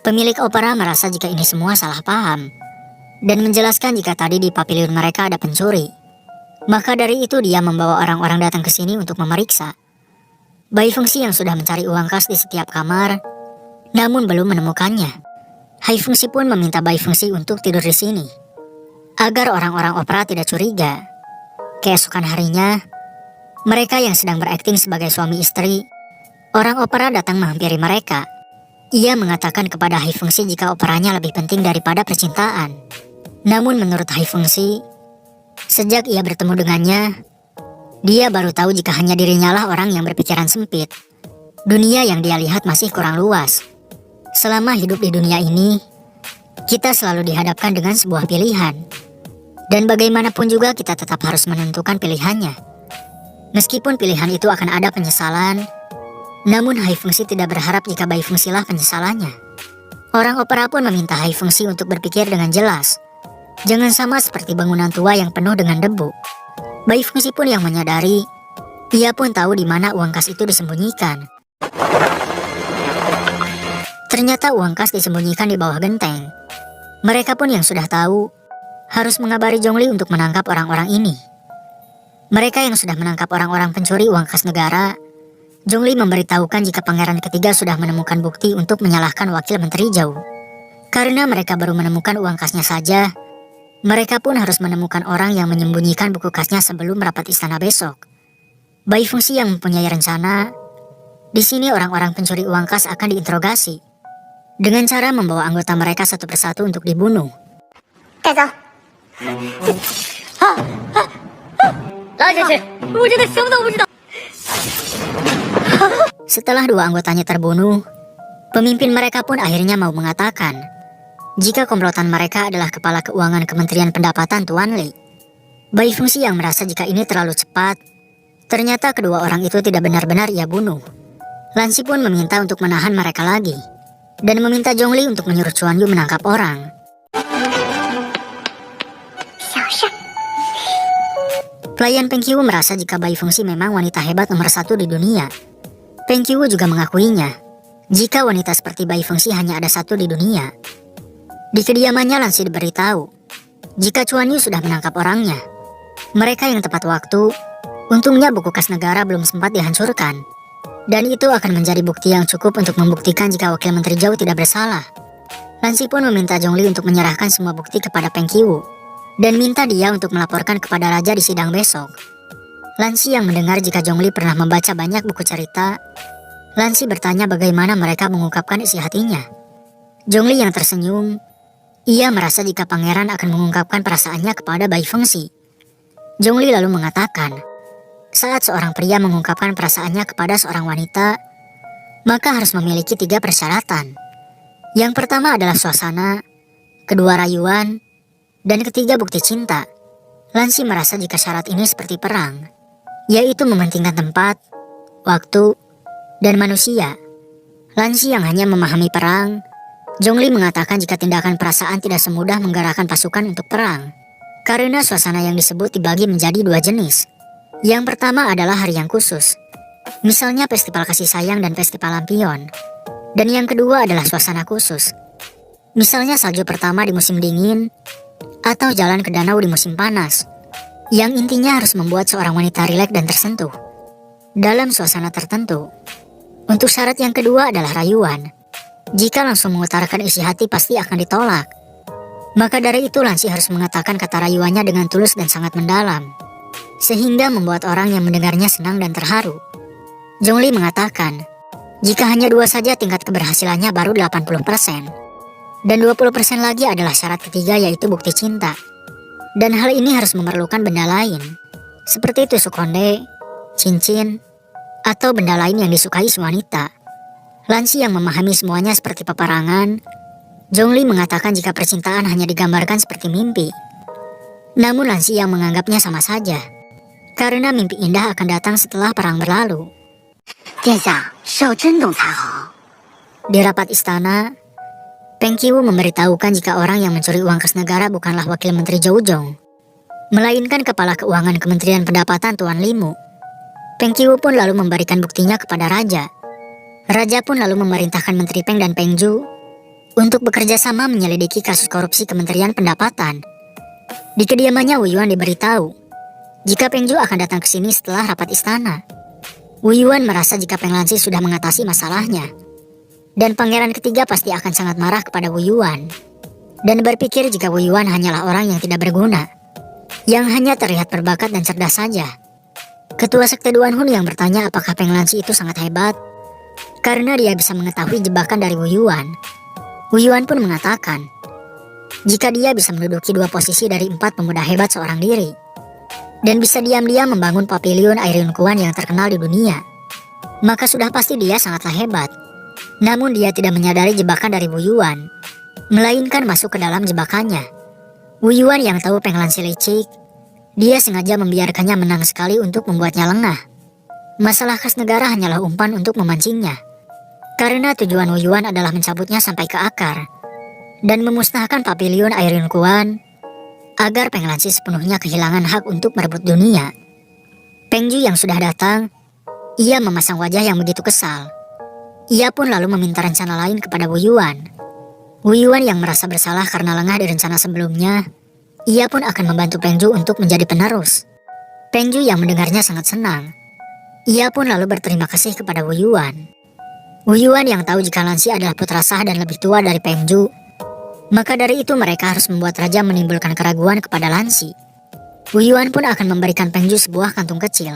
pemilik opera merasa jika ini semua salah paham, dan menjelaskan jika tadi di pavilion mereka ada pencuri. Maka dari itu dia membawa orang-orang datang ke sini untuk memeriksa. Bai Fengxi yang sudah mencari uang kas di setiap kamar, namun belum menemukannya. Hai Fengxi pun meminta Bai Fengxi untuk tidur di sini, agar orang-orang opera tidak curiga. Keesokan harinya, mereka yang sedang berakting sebagai suami istri, orang opera datang menghampiri mereka. Ia mengatakan kepada Hai Fengxi jika operanya lebih penting daripada percintaan. Namun menurut Hai Fengxi, sejak ia bertemu dengannya, dia baru tahu jika hanya dirinya lah orang yang berpikiran sempit. Dunia yang dia lihat masih kurang luas. Selama hidup di dunia ini, kita selalu dihadapkan dengan sebuah pilihan. Dan bagaimanapun juga kita tetap harus menentukan pilihannya. Meskipun pilihan itu akan ada penyesalan, namun Hai Fengxi tidak berharap jika Bai Fengxi lah penyesalannya. Orang opera pun meminta Hai Fengxi untuk berpikir dengan jelas. Jangan sama seperti bangunan tua yang penuh dengan debu. Bai Fengxi pun yang menyadari, ia pun tahu di mana uang kas itu disembunyikan. Ternyata uang kas disembunyikan di bawah genteng. Mereka pun yang sudah tahu, harus mengabari Zhongli untuk menangkap orang-orang ini. Mereka yang sudah menangkap orang-orang pencuri uang kas negara, Zhongli memberitahukan jika pangeran ketiga sudah menemukan bukti untuk menyalahkan wakil menteri Zhou. Karena mereka baru menemukan uang kasnya saja, mereka pun harus menemukan orang yang menyembunyikan buku kasnya sebelum rapat istana besok. Bai Fengxi yang mempunyai rencana, di sini orang-orang pencuri uang kas akan diinterogasi dengan cara membawa anggota mereka satu persatu untuk dibunuh. 带走。拉下去！我真的什么都不知道。 Setelah dua anggotanya terbunuh, pemimpin mereka pun akhirnya mau mengatakan jika komplotan mereka adalah kepala keuangan Kementerian Pendapatan Tuan Li. Bai Fengxi yang merasa jika ini terlalu cepat, ternyata kedua orang itu tidak benar-benar ia bunuh. Lan Xi pun meminta untuk menahan mereka lagi, dan meminta Zhongli untuk menyuruh Chuan Yu menangkap orang. 小事。 Pelayan Peng Qiu merasa jika Bai Fengxi memang wanita hebat nomor satu di dunia. Peng Qiu juga mengakuinya, jika wanita seperti Bai Fengxi hanya ada satu di dunia. Di kediamannya Lan Xi diberitahu, jika Chuan Yu sudah menangkap orangnya. Mereka yang tepat waktu, untungnya buku kas negara belum sempat dihancurkan. Dan itu akan menjadi bukti yang cukup untuk membuktikan jika Wakil Menteri Zhou tidak bersalah. Lan Xi pun meminta Zhongli untuk menyerahkan semua bukti kepada Peng Qiu, dan minta dia untuk melaporkan kepada raja di sidang besok. Lan Xi yang mendengar jika Zhongli pernah membaca banyak buku cerita, Lan Xi bertanya bagaimana mereka mengungkapkan isi hatinya. Zhongli yang tersenyum, ia merasa jika pangeran akan mengungkapkan perasaannya kepada Bai Fengxi. Zhongli lalu mengatakan, saat seorang pria mengungkapkan perasaannya kepada seorang wanita, maka harus memiliki 3 persyaratan. Yang pertama adalah suasana, kedua rayuan, dan ketiga bukti cinta. Lan Xi merasa jika syarat ini seperti perang, yaitu mementingkan tempat, waktu, dan manusia. Lan Xi yang hanya memahami perang, Zhongli mengatakan jika tindakan perasaan tidak semudah menggerakkan pasukan untuk perang. Karena suasana yang disebut dibagi menjadi 2 jenis. Yang pertama adalah hari yang khusus, misalnya festival kasih sayang dan festival lampion. Dan yang kedua adalah suasana khusus, misalnya salju pertama di musim dingin, atau jalan ke danau di musim panas, yang intinya harus membuat seorang wanita rileks dan tersentuh dalam suasana tertentu. Untuk syarat yang kedua adalah rayuan. Jika langsung mengutarakan isi hati pasti akan ditolak. Maka dari itu Lan Xi harus mengatakan kata rayuannya dengan tulus dan sangat mendalam, sehingga membuat orang yang mendengarnya senang dan terharu. Zhongli mengatakan, jika hanya 2 saja tingkat keberhasilannya baru 80%. Dan 20% lagi adalah syarat ketiga yaitu bukti cinta. Dan hal ini harus memerlukan benda lain, seperti tusuk konde, cincin, atau benda lain yang disukai si wanita. Lan Xi yang memahami semuanya seperti peperangan, Zhongli mengatakan jika percintaan hanya digambarkan seperti mimpi. Namun Lan Xi yang menganggapnya sama saja, karena mimpi indah akan datang setelah perang berlalu. 殿下是要真懂才好。 Di rapat istana, Peng Qiu memberitahukan jika orang yang mencuri uang kas negara bukanlah Wakil Menteri Zhou Zhong, melainkan Kepala Keuangan Kementerian Pendapatan Tuan Limu. Peng Qiu pun lalu memberikan buktinya kepada Raja. Raja pun lalu memerintahkan Menteri Peng dan Peng Zhu untuk bekerja sama menyelidiki kasus korupsi Kementerian Pendapatan. Di kediamannya Wu Yuan diberitahu jika Peng Zhu akan datang ke sini setelah rapat istana. Wu Yuan merasa jika Peng Lan Xi sudah mengatasi masalahnya, dan pangeran ketiga pasti akan sangat marah kepada Wu Yuan, dan berpikir jika Wu Yuan hanyalah orang yang tidak berguna, yang hanya terlihat berbakat dan cerdas saja. Ketua Sekte Duan Hun yang bertanya apakah Peng Lan Xi itu sangat hebat, karena dia bisa mengetahui jebakan dari Wu Yuan. Wu Yuan pun mengatakan, jika dia bisa menduduki 2 posisi dari 4 pemuda hebat seorang diri, dan bisa diam-diam membangun pavilion air Yunkuan yang terkenal di dunia, maka sudah pasti dia sangatlah hebat. Namun dia tidak menyadari jebakan dari Wu Yuan, melainkan masuk ke dalam jebakannya. Wu Yuan yang tahu Peng Lan Xi licik, dia sengaja membiarkannya menang sekali untuk membuatnya lengah. Masalah kas negara hanyalah umpan untuk memancingnya, karena tujuan Wu Yuan adalah mencabutnya sampai ke akar, dan memusnahkan pavilion air Yunkuan, agar Peng Lan Xi sepenuhnya kehilangan hak untuk merebut dunia. Peng Zhu yang sudah datang, ia memasang wajah yang begitu kesal. Ia pun lalu meminta rencana lain kepada Wu Yuan. Wu Yuan yang merasa bersalah karena lengah di rencana sebelumnya, ia pun akan membantu Peng Zhu untuk menjadi penerus. Peng Zhu yang mendengarnya sangat senang. Ia pun lalu berterima kasih kepada Wu Yuan. Wu Yuan yang tahu jika Lansi adalah putra sah dan lebih tua dari Peng Ju, maka dari itu mereka harus membuat raja menimbulkan keraguan kepada Lansi. Wu Yuan pun akan memberikan Peng Ju sebuah kantung kecil,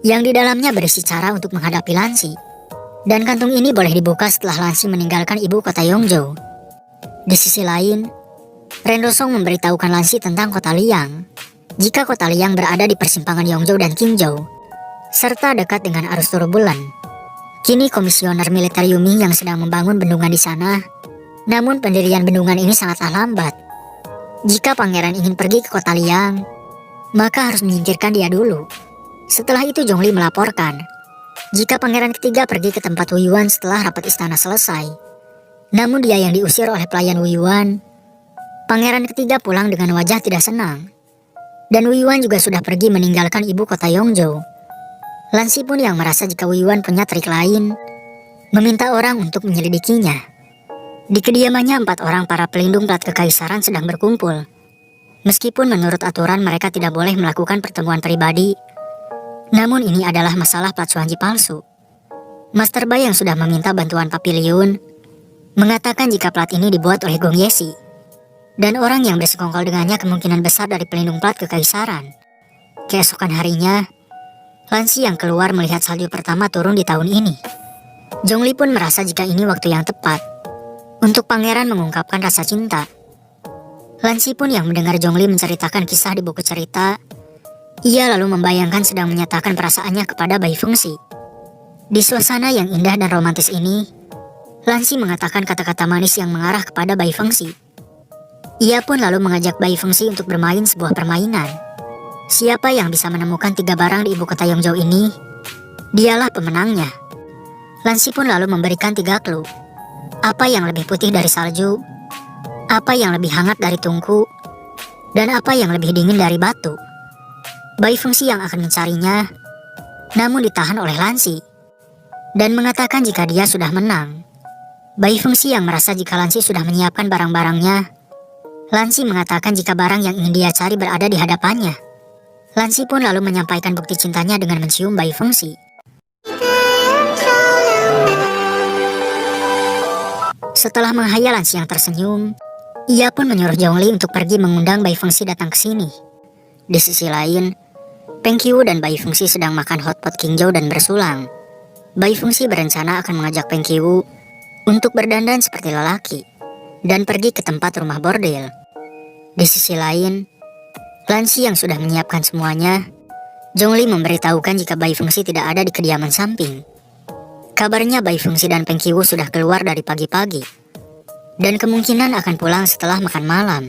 yang di dalamnya berisi cara untuk menghadapi Lansi. Dan kantung ini boleh dibuka setelah Lansi meninggalkan ibu kota Yongzhou. Di sisi lain, Ren Rosong memberitahukan Lansi tentang kota Liang. Jika kota Liang berada di persimpangan Yongzhou dan Qingzhou, serta dekat dengan arus turbulen. Kini komisioner militer Yumi yang sedang membangun bendungan di sana, namun pendirian bendungan ini sangatlah lambat. Jika pangeran ingin pergi ke kota Liang, maka harus menyingkirkan dia dulu. Setelah itu Zhongli melaporkan, jika pangeran ketiga pergi ke tempat Wu Yuan setelah rapat istana selesai. Namun dia yang diusir oleh pelayan Wu Yuan. Pangeran ketiga pulang dengan wajah tidak senang. Dan Wu Yuan juga sudah pergi meninggalkan ibu kota Yongzhou. Lansi pun yang merasa jika Wu Yuan punya trik lain, meminta orang untuk menyelidikinya. Di kediamannya 4 orang para pelindung plat kekaisaran sedang berkumpul. Meskipun menurut aturan mereka tidak boleh melakukan pertemuan pribadi, namun ini adalah masalah plat Xuanji palsu. Master Bai yang sudah meminta bantuan Papiliun mengatakan jika plat ini dibuat oleh Gong Yesi, dan orang yang bersekongkol dengannya kemungkinan besar dari pelindung plat kekaisaran. Keesokan harinya, Lansi yang keluar melihat salju pertama turun di tahun ini. Zhongli pun merasa jika ini waktu yang tepat untuk pangeran mengungkapkan rasa cinta. Lansi pun yang mendengar Zhongli menceritakan kisah di buku cerita, ia lalu membayangkan sedang menyatakan perasaannya kepada Bai Fengxi. Di suasana yang indah dan romantis ini, Lansi mengatakan kata-kata manis yang mengarah kepada Bai Fengxi. Ia pun lalu mengajak Bai Fengxi untuk bermain sebuah permainan. Siapa yang bisa menemukan 3 barang di ibu kota Yongzhou ini, dialah pemenangnya. Lansi pun lalu memberikan 3 clue. Apa yang lebih putih dari salju, apa yang lebih hangat dari tungku, dan apa yang lebih dingin dari batu. Bai Fengxi yang akan mencarinya, namun ditahan oleh Lansi, dan mengatakan jika dia sudah menang. Bai Fengxi yang merasa jika Lansi sudah menyiapkan barang-barangnya. Lansi mengatakan jika barang yang ingin dia cari berada di hadapannya. Lansi pun lalu menyampaikan bukti cintanya dengan mencium Bai Fengxi. Setelah menghayal Lansi yang tersenyum, ia pun menyuruh Zhongli untuk pergi mengundang Bai Fengxi datang ke sini. Di sisi lain, Peng Qiu dan Bai Fengxi sedang makan hotpot Qingzhou dan bersulang. Bai Fengxi berencana akan mengajak Peng Qiu untuk berdandan seperti lelaki dan pergi ke tempat rumah bordel. Di sisi lain, Lansi yang sudah menyiapkan semuanya, Zhongli memberitahukan jika Bai Fengxi tidak ada di kediaman samping. Kabarnya Bai Fengxi dan Peng Qiu sudah keluar dari pagi-pagi, dan kemungkinan akan pulang setelah makan malam.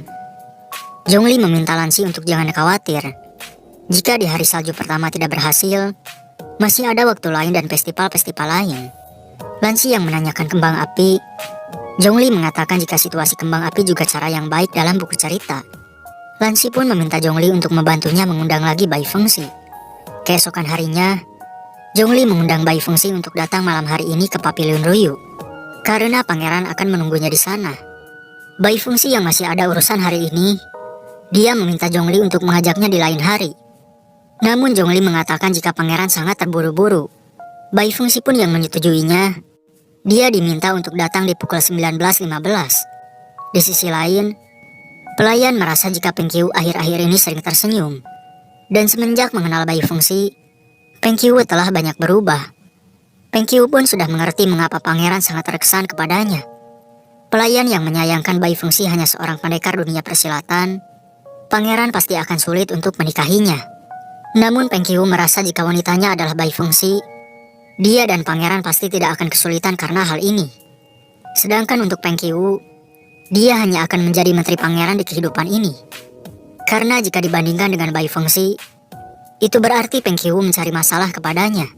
Zhongli meminta Lansi untuk jangan khawatir. Jika di hari salju pertama tidak berhasil, masih ada waktu lain dan festival-festival lain. Lansi yang menanyakan kembang api, Zhongli mengatakan jika situasi kembang api juga cara yang baik dalam buku cerita. Lansi pun meminta Zhongli untuk membantunya mengundang lagi Bai Fengxi. Keesokan harinya, Zhongli mengundang Bai Fengxi untuk datang malam hari ini ke Papiliun Ruyu, karena pangeran akan menunggunya di sana. Bai Fengxi yang masih ada urusan hari ini, dia meminta Zhongli untuk mengajaknya di lain hari. Namun Zhongli mengatakan jika pangeran sangat terburu-buru. Bai Fengxi pun yang menyetujuinya. Dia diminta untuk datang di pukul 19.15. Di sisi lain, pelayan merasa jika Peng Qiu akhir-akhir ini sering tersenyum. Dan semenjak mengenal Bai Fengxi, Peng Qiu telah banyak berubah. Peng Qiu pun sudah mengerti mengapa pangeran sangat terkesan kepadanya. Pelayan yang menyayangkan Bai Fengxi hanya seorang pendekar dunia persilatan, pangeran pasti akan sulit untuk menikahinya. Namun Peng Qiu merasa jika wanitanya adalah Bai Fengxi, dia dan pangeran pasti tidak akan kesulitan karena hal ini. Sedangkan untuk Peng Qiu, dia hanya akan menjadi menteri pangeran di kehidupan ini. Karena jika dibandingkan dengan Bai Fengxi, itu berarti Peng Qiu mencari masalah kepadanya.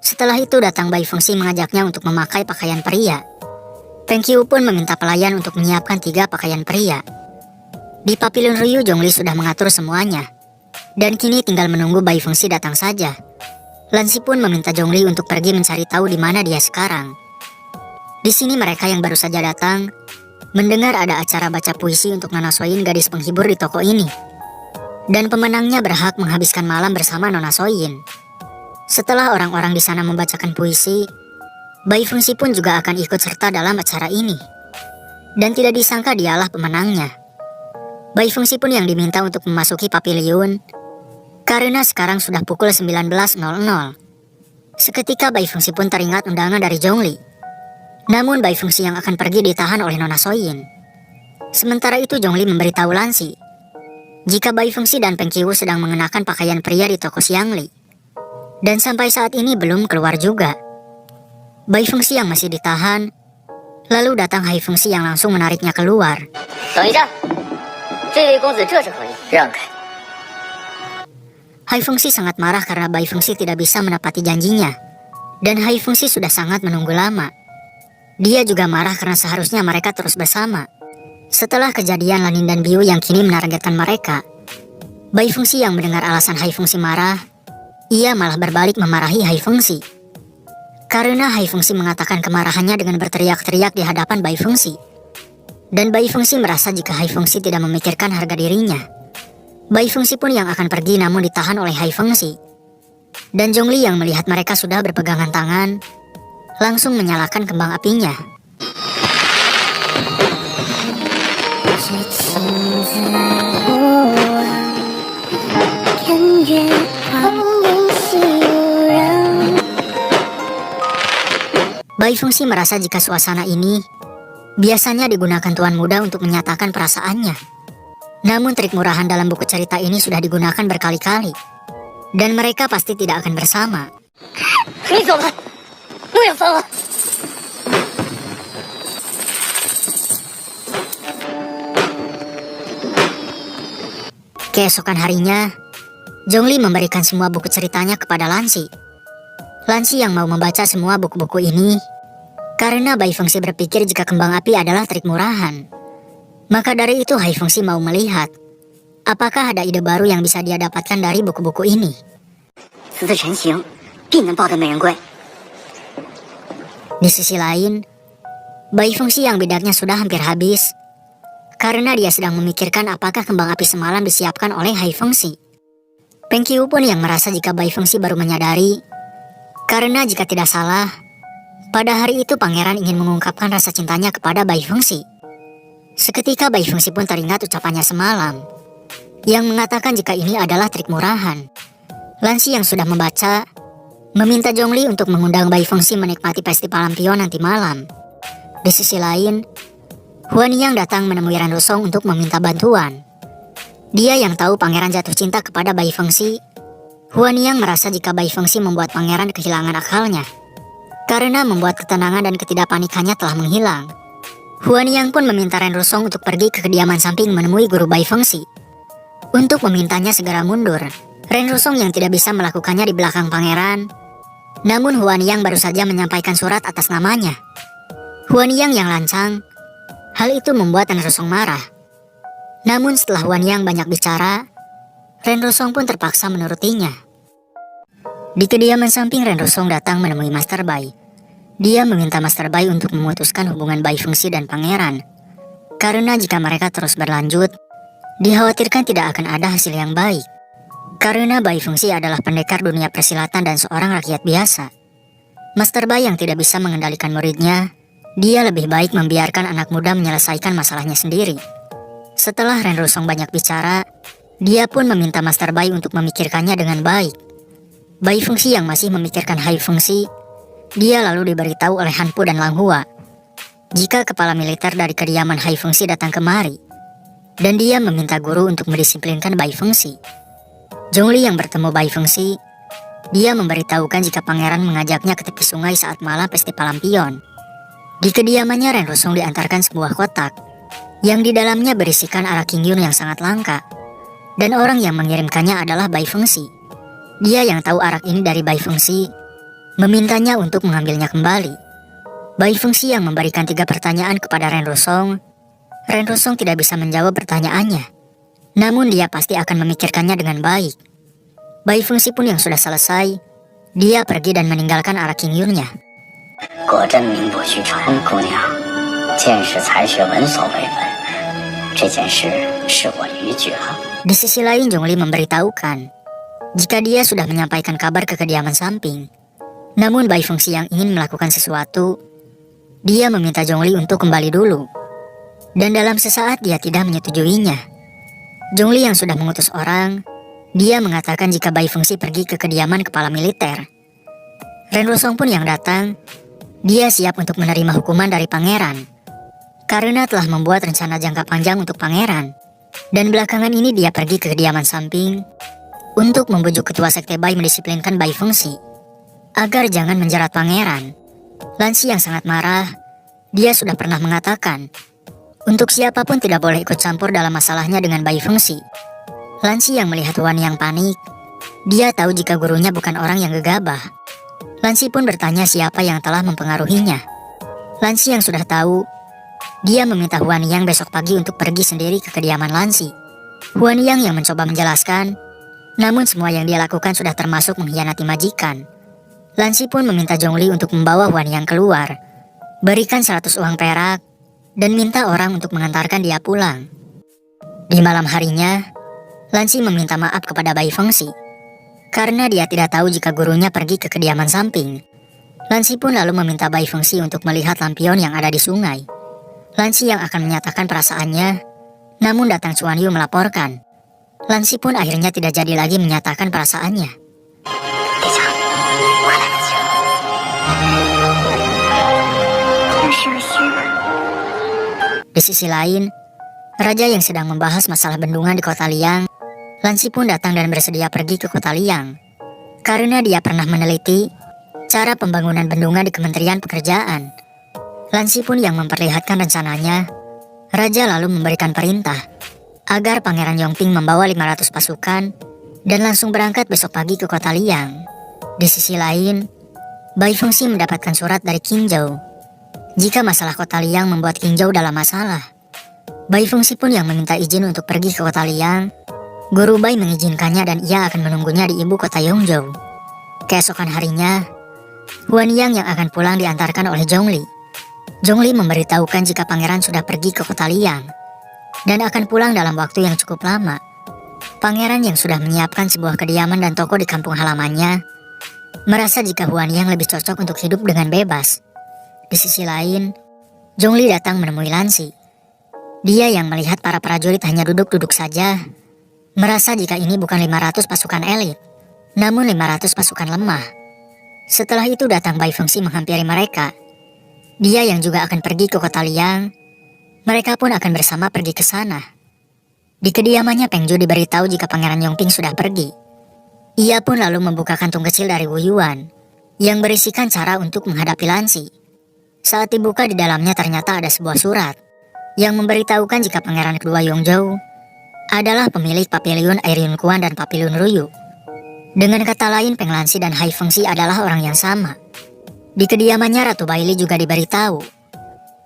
Setelah itu datang Bai Fengxi mengajaknya untuk memakai pakaian pria. Peng Qiu pun meminta pelayan untuk menyiapkan 3 pakaian pria. Di Papiliun Ruyu, Zhongli sudah mengatur semuanya. Dan kini tinggal menunggu Bai Fengxi datang saja. Lansi pun meminta Zhongli untuk pergi mencari tahu di mana dia sekarang. Di sini mereka yang baru saja datang mendengar ada acara baca puisi untuk Nona Soyin, gadis penghibur di toko ini. Dan pemenangnya berhak menghabiskan malam bersama Nona Soyin. Setelah orang-orang di sana membacakan puisi, Bai Fengxi pun juga akan ikut serta dalam acara ini. Dan tidak disangka dialah pemenangnya. Bai Fengxi pun yang diminta untuk memasuki pavilion, karena sekarang sudah pukul 19.00. Seketika Bai Fengxi pun teringat undangan dari Zhongli. Namun Bai Fengxi yang akan pergi ditahan oleh Nona Soyin. Sementara itu Zhongli memberitahu Lansi jika Bai Fengxi dan Peng Qiu sedang mengenakan pakaian pria di toko Xiangli. Dan sampai saat ini belum keluar juga. Bai Fengxi yang masih ditahan, lalu datang Hai Fengxi yang langsung menariknya keluar. 等一下，这位公子这是何意？让开！ Hai Fengxi sangat marah karena Bai Fengxi tidak bisa menepati janjinya. Dan Hai Fengxi sudah sangat menunggu lama. Dia juga marah karena seharusnya mereka terus bersama. Setelah kejadian Lanin dan Biu yang kini menargetkan mereka, Bai Fengxi yang mendengar alasan Hai Fengxi marah, ia malah berbalik memarahi Hai Fengxi. Karena Hai Fengxi mengatakan kemarahannya dengan berteriak-teriak di hadapan Bai Fengxi. Dan Bai Fengxi merasa jika Hai Fengxi tidak memikirkan harga dirinya. Bai Fengxi pun yang akan pergi namun ditahan oleh Hai Fengxi. Dan Zhongli yang melihat mereka sudah berpegangan tangan, langsung menyalakan kembang apinya. Bai Fengxi merasa jika suasana ini biasanya digunakan tuan muda untuk menyatakan perasaannya. Namun trik murahan dalam buku cerita ini sudah digunakan berkali-kali. Dan mereka pasti tidak akan bersama. 你走了，我也疯了。 Keesokan harinya, Zhongli memberikan semua buku ceritanya kepada Lansi. Lansi yang mau membaca semua buku-buku ini, karena Bai Fengxi berpikir jika kembang api adalah trik murahan. Maka dari itu Hai Fengxi mau melihat, apakah ada ide baru yang bisa dia dapatkan dari buku-buku ini. 此次成行，必能抱得美人归。 Di sisi lain, Bai Fengxi yang bedaknya sudah hampir habis, karena dia sedang memikirkan apakah kembang api semalam disiapkan oleh Hai Fengxi. Peng Qiu pun yang merasa jika Bai Fengxi baru menyadari, karena jika tidak salah, pada hari itu pangeran ingin mengungkapkan rasa cintanya kepada Bai Fengxi. Seketika Bai Fengxi pun teringat ucapannya semalam, yang mengatakan jika ini adalah trik murahan. Lansi yang sudah membaca, meminta Zhongli untuk mengundang Bai Fengxi menikmati festival lampion nanti malam. Di sisi lain, Huan Yang datang menemui Ren Rusong untuk meminta bantuan. Dia yang tahu pangeran jatuh cinta kepada Bai Fengxi. Huan Yang merasa jika Bai Fengxi membuat pangeran kehilangan akalnya, karena membuat ketenangan dan ketidakpanikannya telah menghilang. Huan Yang pun meminta Ren Rusong untuk pergi ke kediaman samping menemui guru Bai Fengxi, untuk memintanya segera mundur. Ren Rusong yang tidak bisa melakukannya di belakang pangeran, namun Huan Yang baru saja menyampaikan surat atas namanya. Huan Yang yang lancang, hal itu membuat Ren Rusong marah. Namun setelah Huan Yang banyak bicara, Ren Rusong pun terpaksa menurutinya. Di kediaman samping Ren Rusong datang menemui Master Bai. Dia meminta Master Bai untuk memutuskan hubungan Bai Fengxi dan pangeran, karena jika mereka terus berlanjut, dikhawatirkan tidak akan ada hasil yang baik. Karena Bai Fengxi adalah pendekar dunia persilatan dan seorang rakyat biasa. Master Bai yang tidak bisa mengendalikan muridnya, dia lebih baik membiarkan anak muda menyelesaikan masalahnya sendiri. Setelah Ren Rusong banyak bicara, dia pun meminta Master Bai untuk memikirkannya dengan baik. Bai Fengxi yang masih memikirkan Hai Fengxi, dia lalu diberitahu oleh Han Pu dan Lang Hua jika kepala militer dari kediaman Hai Fengxi datang kemari, dan dia meminta guru untuk mendisiplinkan Bai Fengxi. Zhongli yang bertemu Bai Fengxi, dia memberitahukan jika pangeran mengajaknya ke tepi sungai saat malam festival lampion. Di kediamannya Ren Rusong diantarkan sebuah kotak, yang di dalamnya berisikan arak Qingyun yang sangat langka, dan orang yang mengirimkannya adalah Bai Fengxi. Dia yang tahu arak ini dari Bai Fengxi, memintanya untuk mengambilnya kembali. Bai Fengxi yang memberikan 3 pertanyaan kepada Ren Rusong. Ren Rusong tidak bisa menjawab pertanyaannya, namun dia pasti akan memikirkannya dengan baik. Bai Fengxi pun yang sudah selesai, dia pergi dan meninggalkan arak Qingyunnya. 果真名不虚传，姑娘，见识才学闻所未闻，这件事是我逾矩了。 Di sisi lain Zhongli memberitahukan Jika dia sudah menyampaikan kabar ke kediaman samping, namun Bai Fengxi yang ingin melakukan sesuatu, dia meminta Zhongli untuk kembali dulu. Dan dalam sesaat dia tidak menyetujuinya. Zhongli yang sudah mengutus orang, dia mengatakan jika Bai Fengxi pergi ke kediaman kepala militer. Ren Wusong pun yang datang, dia siap untuk menerima hukuman dari pangeran, karena telah membuat rencana jangka panjang untuk pangeran. Dan belakangan ini dia pergi ke kediaman samping untuk membujuk ketua sekte Bai mendisiplinkan Bai Fengxi agar jangan menjerat pangeran. Lan Xi yang sangat marah, dia sudah pernah mengatakan untuk siapapun tidak boleh ikut campur dalam masalahnya dengan Bai Fengxi. Lan Xi yang melihat Wan yang panik, dia tahu jika gurunya bukan orang yang gegabah. Lan Xi pun bertanya siapa yang telah mempengaruhinya. Lan Xi yang sudah tahu, dia meminta Huan Yang besok pagi untuk pergi sendiri ke kediaman Lan Xi. Huan Yang yang mencoba menjelaskan, namun semua yang dia lakukan sudah termasuk mengkhianati majikan. Lan Xi pun meminta Zhongli untuk membawa Huan Yang keluar, berikan 100 uang perak, dan minta orang untuk mengantarkan dia pulang. Di malam harinya, Lan Xi meminta maaf kepada Bai Fengxi karena dia tidak tahu jika gurunya pergi ke kediaman samping. Lan Xi pun lalu meminta Bai Fengxi untuk melihat lampion yang ada di sungai. Lan Xi yang akan menyatakan perasaannya, namun datang Chuan Yu melaporkan. Lan Xi pun akhirnya tidak jadi lagi menyatakan perasaannya. 队长，我来得及了。要首先， Di sisi lain, raja yang sedang membahas masalah bendungan di kota Liang, Lan Xi pun datang dan bersedia pergi ke kota Liang karena dia pernah meneliti cara pembangunan bendungan di Kementerian Pekerjaan. Lan Xi pun yang memperlihatkan rencananya. Raja lalu memberikan perintah agar Pangeran Yongping membawa 500 pasukan dan langsung berangkat besok pagi ke kota Liang. Di sisi lain, Bai Fengxi mendapatkan surat dari Qin Zhou jika masalah kota Liang membuat Qin Zhou dalam masalah. Bai Fengxi pun yang meminta izin untuk pergi ke kota Liang. Guru Bai mengizinkannya dan ia akan menunggunya di ibu kota Yongzhou. Keesokan harinya, Huan Yang yang akan pulang diantarkan oleh Zhongli. Zhongli memberitahukan jika pangeran sudah pergi ke kota Liang dan akan pulang dalam waktu yang cukup lama. Pangeran yang sudah menyiapkan sebuah kediaman dan toko di kampung halamannya merasa jika Huan Yang lebih cocok untuk hidup dengan bebas. Di sisi lain, Zhongli datang menemui Lan Xi. Dia yang melihat para prajurit hanya duduk-duduk saja, merasa jika ini bukan 500 pasukan elit, namun 500 pasukan lemah. Setelah itu datang Bai Fengxi menghampiri mereka. Dia yang juga akan pergi ke kota Liang. Mereka pun akan bersama pergi ke sana. Di kediamannya Peng Zhu diberitahu jika Pangeran Yongping sudah pergi. Ia pun lalu membuka kantung kecil dari Wu Yuan yang berisikan cara untuk menghadapi Lan Xi. Saat dibuka di dalamnya ternyata ada sebuah surat yang memberitahukan jika Pangeran kedua Yongzhou adalah pemilik Papiliun Air Yunkuan dan Papiliun Ruyu. Dengan kata lain, Peng Lan Xi dan Hai Fengxi adalah orang yang sama. Di kediamannya Ratu Baili juga diberitahu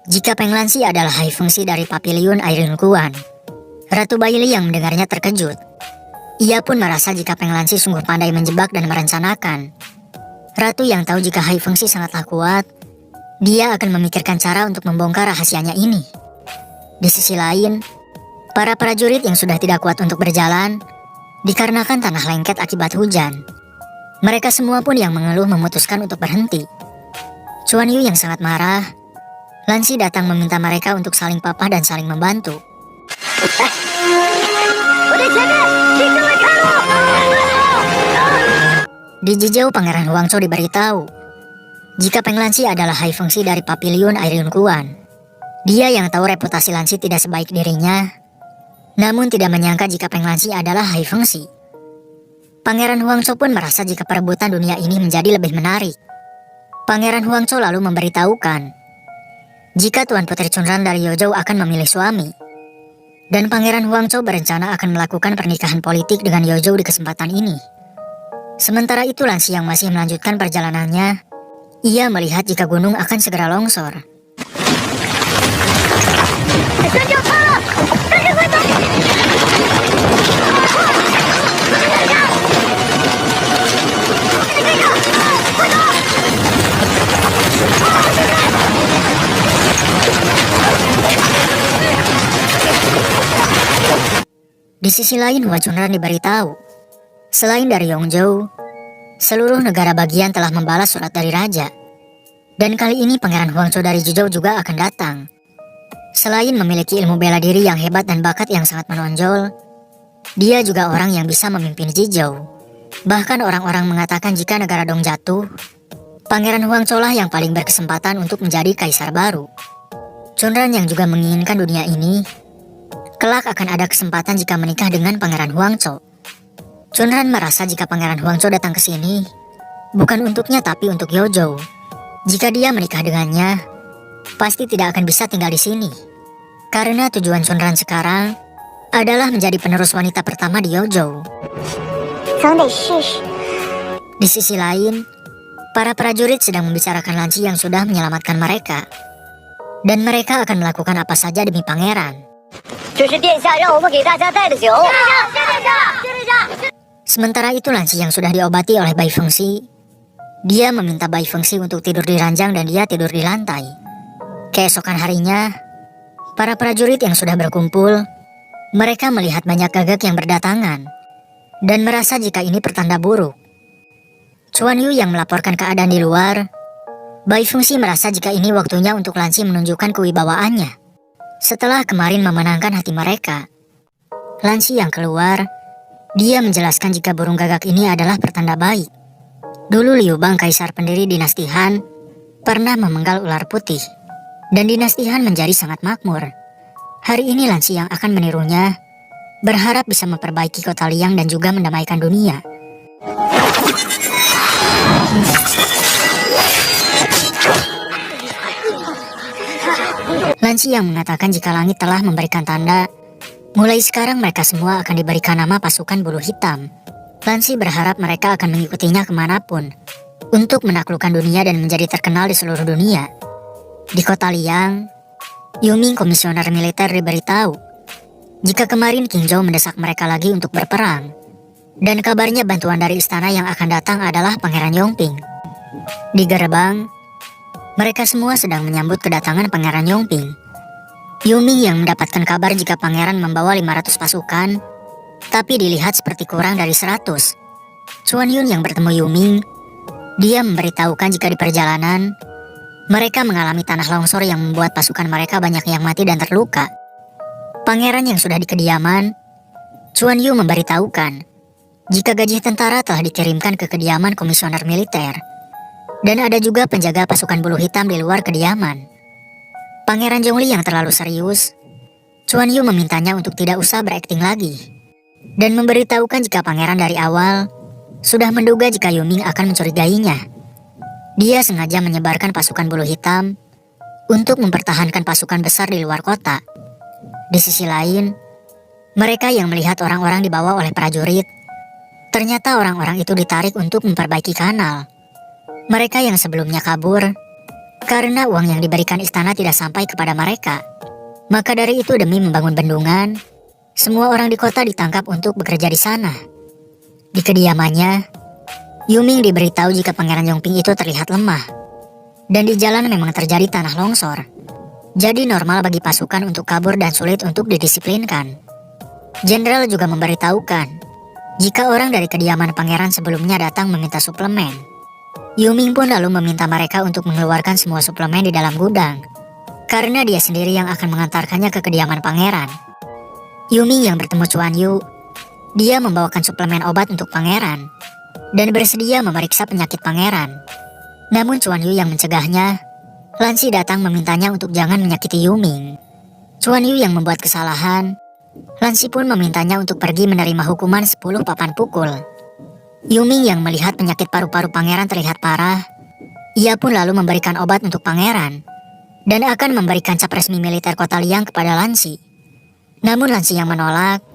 jika Peng Lan Xi adalah Hai Fengxi dari Papiliun Air Yunkuan. Ratu Baili yang mendengarnya terkejut. Ia pun merasa jika Peng Lan Xi sungguh pandai menjebak dan merencanakan. Ratu yang tahu jika Hai Fengxi sangatlah kuat, dia akan memikirkan cara untuk membongkar rahasianya ini. Di sisi lain, para prajurit yang sudah tidak kuat untuk berjalan dikarenakan tanah lengket akibat hujan. Mereka semua pun yang mengeluh memutuskan untuk berhenti. Chuan Yu yang sangat marah, Lan Xi datang meminta mereka untuk saling papah dan saling membantu. Di Jijou, Pangeran Huangzhou diberitahu jika Peng Lan Xi adalah Hai Fengxi dari Papiliun Air Yunkuan. Dia yang tahu reputasi Lan Xi tidak sebaik dirinya, namun tidak menyangka jika Peng Lan Xi adalah Hai Fengxi. Pangeran Huangzhou pun merasa jika perebutan dunia ini menjadi lebih menarik. Pangeran Huangzhou lalu memberitahukan jika Tuan Putri Chunran dari Yozhou akan memilih suami. Dan Pangeran Huangzhou berencana akan melakukan pernikahan politik dengan Yozhou di kesempatan ini. Sementara itu Lan Xi yang masih melanjutkan perjalanannya, ia melihat jika gunung akan segera longsor. Di sisi lain, Hua Chunran diberitahu Selain dari Yongzhou, seluruh negara bagian telah membalas surat dari raja. Dan kali ini Pangeran Huangzhou dari Jizhou juga akan datang. Selain memiliki ilmu bela diri yang hebat dan bakat yang sangat menonjol, dia juga orang yang bisa memimpin Jizhou. Bahkan orang-orang mengatakan jika negara Dong jatuh, Pangeran Huangzhou lah yang paling berkesempatan untuk menjadi kaisar baru. Chunran yang juga menginginkan dunia ini, kelak akan ada kesempatan jika menikah dengan Pangeran Huangzhou. Chunran merasa jika Pangeran Huangzhou datang ke sini, bukan untuknya tapi untuk Yozhou. Jika dia menikah dengannya, pasti tidak akan bisa tinggal di sini. Karena tujuan Chunran sekarang adalah menjadi penerus wanita pertama di Yozhou. 总得试试。 Di sisi lain, para prajurit sedang membicarakan Lanci yang sudah menyelamatkan mereka. Dan mereka akan melakukan apa saja demi pangeran. 这是殿下让我们给大家带的酒。 Sementara itu Lanci yang sudah diobati oleh Bai Fengxi, dia meminta Bai Fengxi untuk tidur di ranjang dan dia tidur di lantai. Keesokan harinya, para prajurit yang sudah berkumpul, mereka melihat banyak gagak yang berdatangan dan merasa jika ini pertanda buruk. Chuan Yu yang melaporkan keadaan di luar, Bai Fengxi merasa jika ini waktunya untuk Lanci menunjukkan kewibawaannya. Setelah kemarin memenangkan hati mereka, Lanci yang keluar, dia menjelaskan jika burung gagak ini adalah pertanda baik. Dulu Liu Bang, kaisar pendiri dinasti Han, pernah memenggal ular putih, dan dinasti Han menjadi sangat makmur. Hari ini Lanci yang akan menirunya, berharap bisa memperbaiki kota Liang dan juga mendamaikan dunia. Lanci yang mengatakan jika langit telah memberikan tanda, mulai sekarang mereka semua akan diberikan nama pasukan bulu hitam. Lanci berharap mereka akan mengikutinya kemanapun, untuk menaklukkan dunia dan menjadi terkenal di seluruh dunia. Di kota Liang, Yuming, komisioner militer, diberitahu jika kemarin King Zhou mendesak mereka lagi untuk berperang. Dan kabarnya bantuan dari istana yang akan datang adalah Pangeran Yongping. Di gerbang, mereka semua sedang menyambut kedatangan Pangeran Yongping. Yuming yang mendapatkan kabar jika pangeran membawa 500 pasukan, tapi dilihat seperti kurang dari 100. Chuan Yun yang bertemu Yuming, dia memberitahukan jika di perjalanan, mereka mengalami tanah longsor yang membuat pasukan mereka banyak yang mati dan terluka. Pangeran yang sudah di kediaman, Chuan Yu memberitahukan jika gaji tentara telah dikirimkan ke kediaman komisioner militer. Dan ada juga penjaga pasukan bulu hitam di luar kediaman. Pangeran Zhongli yang terlalu serius, Chuan Yu memintanya untuk tidak usah berakting lagi, dan memberitahukan jika pangeran dari awal sudah menduga jika Yuming akan mencurigainya. Dia sengaja menyebarkan pasukan bulu hitam untuk mempertahankan pasukan besar di luar kota. Di sisi lain, mereka yang melihat orang-orang dibawa oleh prajurit, ternyata orang-orang itu ditarik untuk memperbaiki kanal. Mereka yang sebelumnya kabur karena uang yang diberikan istana tidak sampai kepada mereka. Maka dari itu demi membangun bendungan, semua orang di kota ditangkap untuk bekerja di sana. Di kediamannya, Yuming diberitahu jika Pangeran Yongping itu terlihat lemah. Dan di jalan memang terjadi tanah longsor. Jadi normal bagi pasukan untuk kabur dan sulit untuk didisiplinkan. Jenderal juga memberitahukan jika orang dari kediaman pangeran sebelumnya datang meminta suplemen. Yuming pun lalu meminta mereka untuk mengeluarkan semua suplemen di dalam gudang, karena dia sendiri yang akan mengantarkannya ke kediaman pangeran. Yuming yang bertemu Chuan Yu, dia membawakan suplemen obat untuk pangeran, dan bersedia memeriksa penyakit pangeran. Namun Chuan Yu yang mencegahnya. Lanci datang memintanya untuk jangan menyakiti Yuming. Chuan Yu yang membuat kesalahan, Lanci pun memintanya untuk pergi menerima hukuman 10 papan pukul. Yuming yang melihat penyakit paru-paru pangeran terlihat parah, ia pun lalu memberikan obat untuk pangeran, dan akan memberikan cap resmi militer kota Liang kepada Lanci. Namun Lanci yang menolak,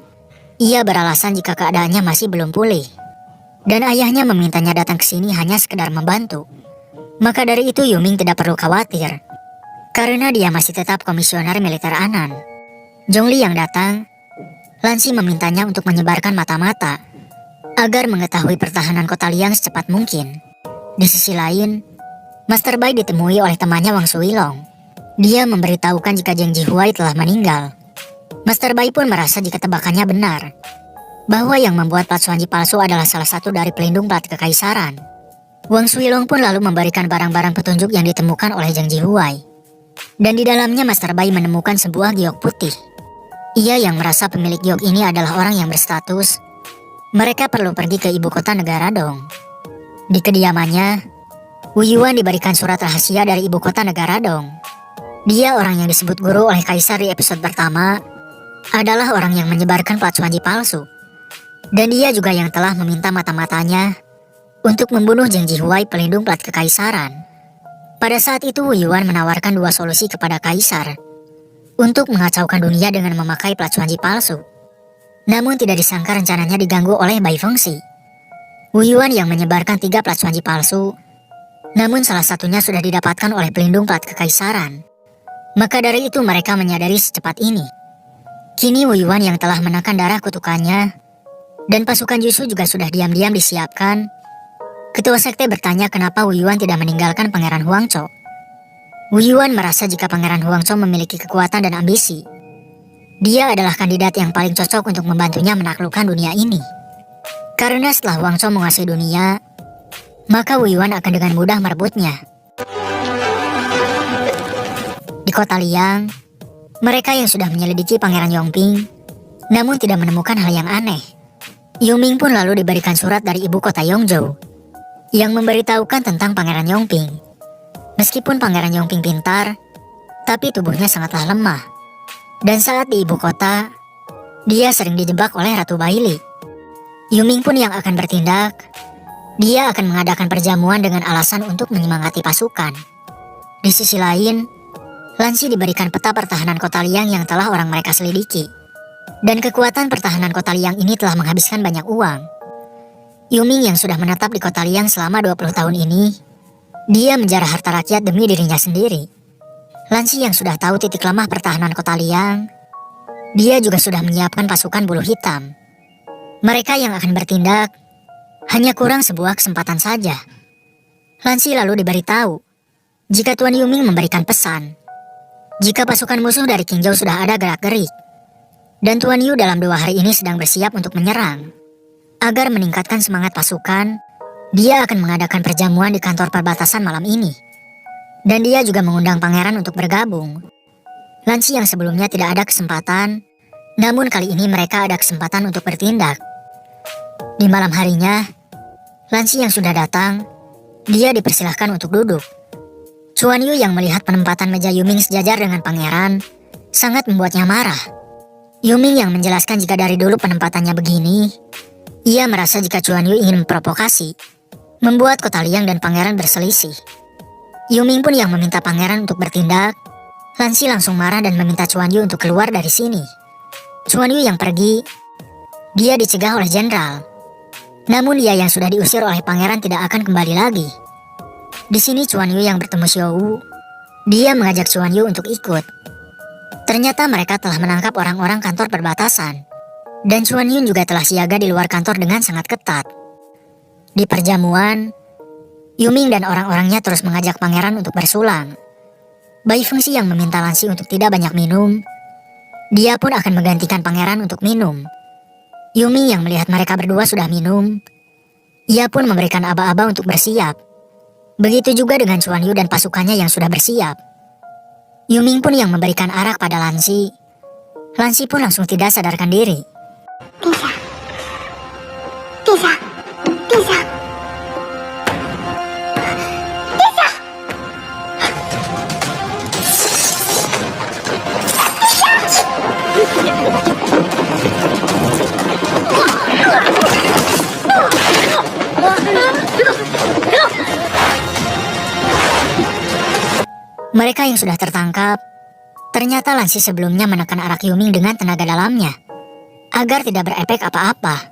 ia beralasan jika keadaannya masih belum pulih, dan ayahnya memintanya datang ke sini hanya sekedar membantu. Maka dari itu Yuming tidak perlu khawatir, karena dia masih tetap komisioner militer Anan. Zhongli yang datang, Lanci memintanya untuk menyebarkan mata-mata agar mengetahui pertahanan kota Liang secepat mungkin. Di sisi lain, Master Bai ditemui oleh temannya Wang Suilong. Dia memberitahukan jika Zheng Jihuai telah meninggal. Master Bai pun merasa jika tebakannya benar. bahwa yang membuat plat Xuanji palsu adalah salah satu dari pelindung plat kekaisaran. Wang Shuilong pun lalu memberikan barang-barang petunjuk yang ditemukan oleh Zhang Jihuai. Dan di dalamnya Master Bai menemukan sebuah giok putih. Ia yang merasa pemilik giok ini adalah orang yang berstatus. Mereka perlu pergi ke ibu kota negara Dong. Di kediamannya, Wu Yuan diberikan surat rahasia dari ibu kota negara Dong. Dia orang yang disebut guru oleh kaisar di episode pertama, adalah orang yang menyebarkan plat Xuanji palsu. Dan dia juga yang telah meminta mata-matanya untuk membunuh Zhang Jihuai, pelindung plat kekaisaran. Pada saat itu Wu Yuan menawarkan dua solusi kepada kaisar untuk mengacaukan dunia dengan memakai plat Xuanji palsu. Namun tidak disangka rencananya diganggu oleh Bai Fengxi. Wu Yuan yang menyebarkan 3 plat Xuanji palsu, namun salah satunya sudah didapatkan oleh pelindung plat kekaisaran. Maka dari itu mereka menyadari secepat ini. Kini Wu Yuan yang telah menekan darah kutukannya dan pasukan Jushu juga sudah diam-diam disiapkan. Ketua sekte bertanya kenapa Wu Yuan tidak meninggalkan Pangeran Huangzhou. Wu Yuan merasa jika Pangeran Huangzhou memiliki kekuatan dan ambisi, dia adalah kandidat yang paling cocok untuk membantunya menaklukkan dunia ini. Karena setelah Huangzhou menguasai dunia, maka Wu Yuan akan dengan mudah merebutnya. Di kota Liang, mereka yang sudah menyelidiki Pangeran Yongping, namun tidak menemukan hal yang aneh. Yuming pun lalu diberikan surat dari ibu kota Yongzhou yang memberitahukan tentang Pangeran Yongping. Meskipun Pangeran Yongping pintar, tapi tubuhnya sangatlah lemah. Dan saat di ibu kota, dia sering dijebak oleh Ratu Baili. Yuming pun yang akan bertindak. Dia akan mengadakan perjamuan dengan alasan untuk menyemangati pasukan. Di sisi lain, Lansi diberikan peta pertahanan kota Liang yang telah orang mereka selidiki. Dan kekuatan pertahanan kota Liang ini telah menghabiskan banyak uang. Yuming yang sudah menetap di kota Liang selama 20 tahun ini, dia menjarah harta rakyat demi dirinya sendiri. Lansi yang sudah tahu titik lemah pertahanan kota Liang, dia juga sudah menyiapkan pasukan bulu hitam. Mereka yang akan bertindak hanya kurang sebuah kesempatan saja. Lansi lalu diberitahu jika Tuan Yuming memberikan pesan jika pasukan musuh dari Qingzhou sudah ada gerak-gerik, dan Tuan Yu dalam 2 hari ini sedang bersiap untuk menyerang. Agar meningkatkan semangat pasukan, dia akan mengadakan perjamuan di kantor perbatasan malam ini. Dan dia juga mengundang pangeran untuk bergabung. Lansi yang sebelumnya tidak ada kesempatan, namun kali ini mereka ada kesempatan untuk bertindak. Di malam harinya, Lansi yang sudah datang, dia dipersilahkan untuk duduk. Chuan Yu yang melihat penempatan meja Yuming sejajar dengan pangeran, sangat membuatnya marah. Yuming yang menjelaskan jika dari dulu penempatannya begini, ia merasa jika Chuan Yu ingin memprovokasi, membuat kota Liang dan pangeran berselisih. Yuming pun yang meminta pangeran untuk bertindak. Lansi langsung marah dan meminta Chuan Yu untuk keluar dari sini. Chuan Yu yang pergi, dia dicegah oleh jenderal. Namun dia yang sudah diusir oleh pangeran tidak akan kembali lagi. Di sini Chuan Yu yang bertemu Xiao Wu. Dia mengajak Chuan Yu untuk ikut. Ternyata mereka telah menangkap orang-orang kantor perbatasan. Dan Chuan Yun juga telah siaga di luar kantor dengan sangat ketat. Di perjamuan, Yuming dan orang-orangnya terus mengajak pangeran untuk bersulang. Bai Fengxi yang meminta Lansi untuk tidak banyak minum, dia pun akan menggantikan pangeran untuk minum. Yuming yang melihat mereka berdua sudah minum, ia pun memberikan aba-aba untuk bersiap. Begitu juga dengan Chuan Yu dan pasukannya yang sudah bersiap. Yuming pun yang memberikan arak pada Lansi. Lansi pun langsung tidak sadarkan diri. 殿下，殿下，殿下，殿下！ Mereka yang sudah tertangkap, ternyata Lansi sebelumnya menekan arak Yuming dengan tenaga dalamnya, agar tidak berefek apa-apa.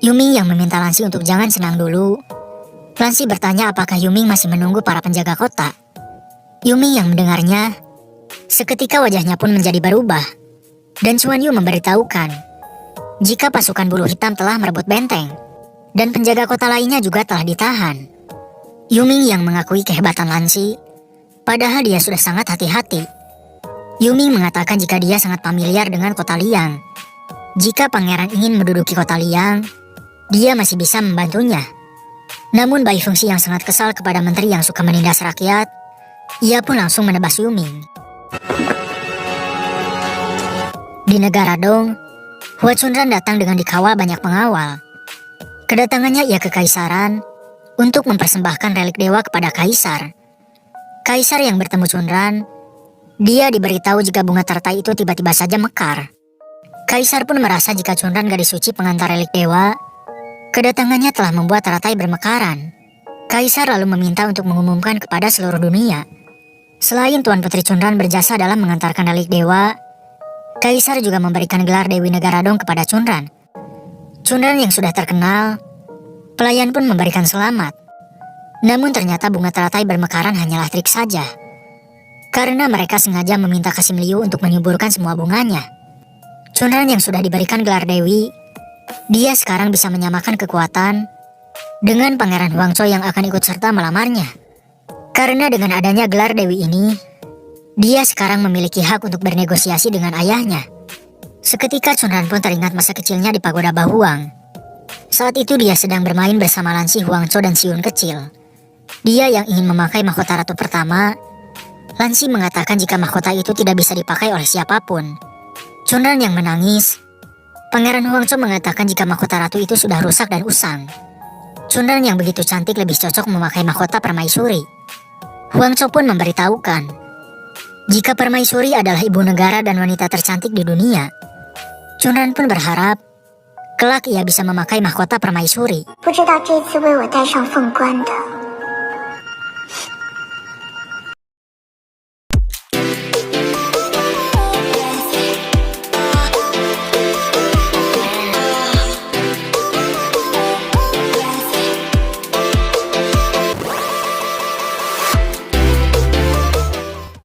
Yuming yang meminta Lansi untuk jangan senang dulu. Lansi bertanya apakah Yuming masih menunggu para penjaga kota. Yuming yang mendengarnya, seketika wajahnya pun menjadi berubah. Dan Chuan Yu memberitahukan jika pasukan bulu hitam telah merebut benteng, dan penjaga kota lainnya juga telah ditahan. Yuming yang mengakui kehebatan Lansi, padahal dia sudah sangat hati-hati. Yuming mengatakan jika dia sangat familiar dengan kota Liang, Jika pangeran ingin menduduki kota Liang, dia masih bisa membantunya. Namun Bai Fengxi yang sangat kesal kepada menteri yang suka menindas rakyat, ia pun langsung menebas Yuming. Di negara Dong, Hua Chunran datang dengan dikawal banyak pengawal. Kedatangannya ia ke Kaisaran untuk mempersembahkan relik dewa kepada Kaisar. Kaisar yang bertemu Chunran, dia diberitahu jika bunga teratai itu tiba-tiba saja mekar. Kaisar pun merasa jika Chunran gadis suci pengantar relik dewa, kedatangannya telah membuat teratai bermekaran. Kaisar lalu meminta untuk mengumumkan kepada seluruh dunia. Selain Tuan Putri Chunran berjasa dalam mengantarkan relik dewa, Kaisar juga memberikan gelar Dewi Negara Dong kepada Chunran. Chunran yang sudah terkenal, pelayan pun memberikan selamat. Namun ternyata bunga teratai bermekaran hanyalah trik saja. Karena mereka sengaja meminta Kasim Liu untuk menyuburkan semua bunganya. Chunran yang sudah diberikan gelar Dewi, dia sekarang bisa menyamakan kekuatan dengan Pangeran Huangzhou yang akan ikut serta melamarnya. Karena dengan adanya gelar Dewi ini, dia sekarang memiliki hak untuk bernegosiasi dengan ayahnya. Seketika Chunran pun teringat masa kecilnya di Pagoda Bahuang. Saat itu dia sedang bermain bersama Lansi Huangzhou dan Siun kecil. Dia yang ingin memakai mahkota ratu pertama. Lansi mengatakan jika mahkota itu tidak bisa dipakai oleh siapapun. Chunran yang menangis. Pangeran Huangzhou mengatakan jika mahkota ratu itu sudah rusak dan usang. Chunran yang begitu cantik lebih cocok memakai mahkota permaisuri. Huangzhou pun memberitahukan jika permaisuri adalah ibu negara dan wanita tercantik di dunia. Chunran pun berharap kelak ia bisa memakai mahkota permaisuri. 不知道这次为我戴上凤冠的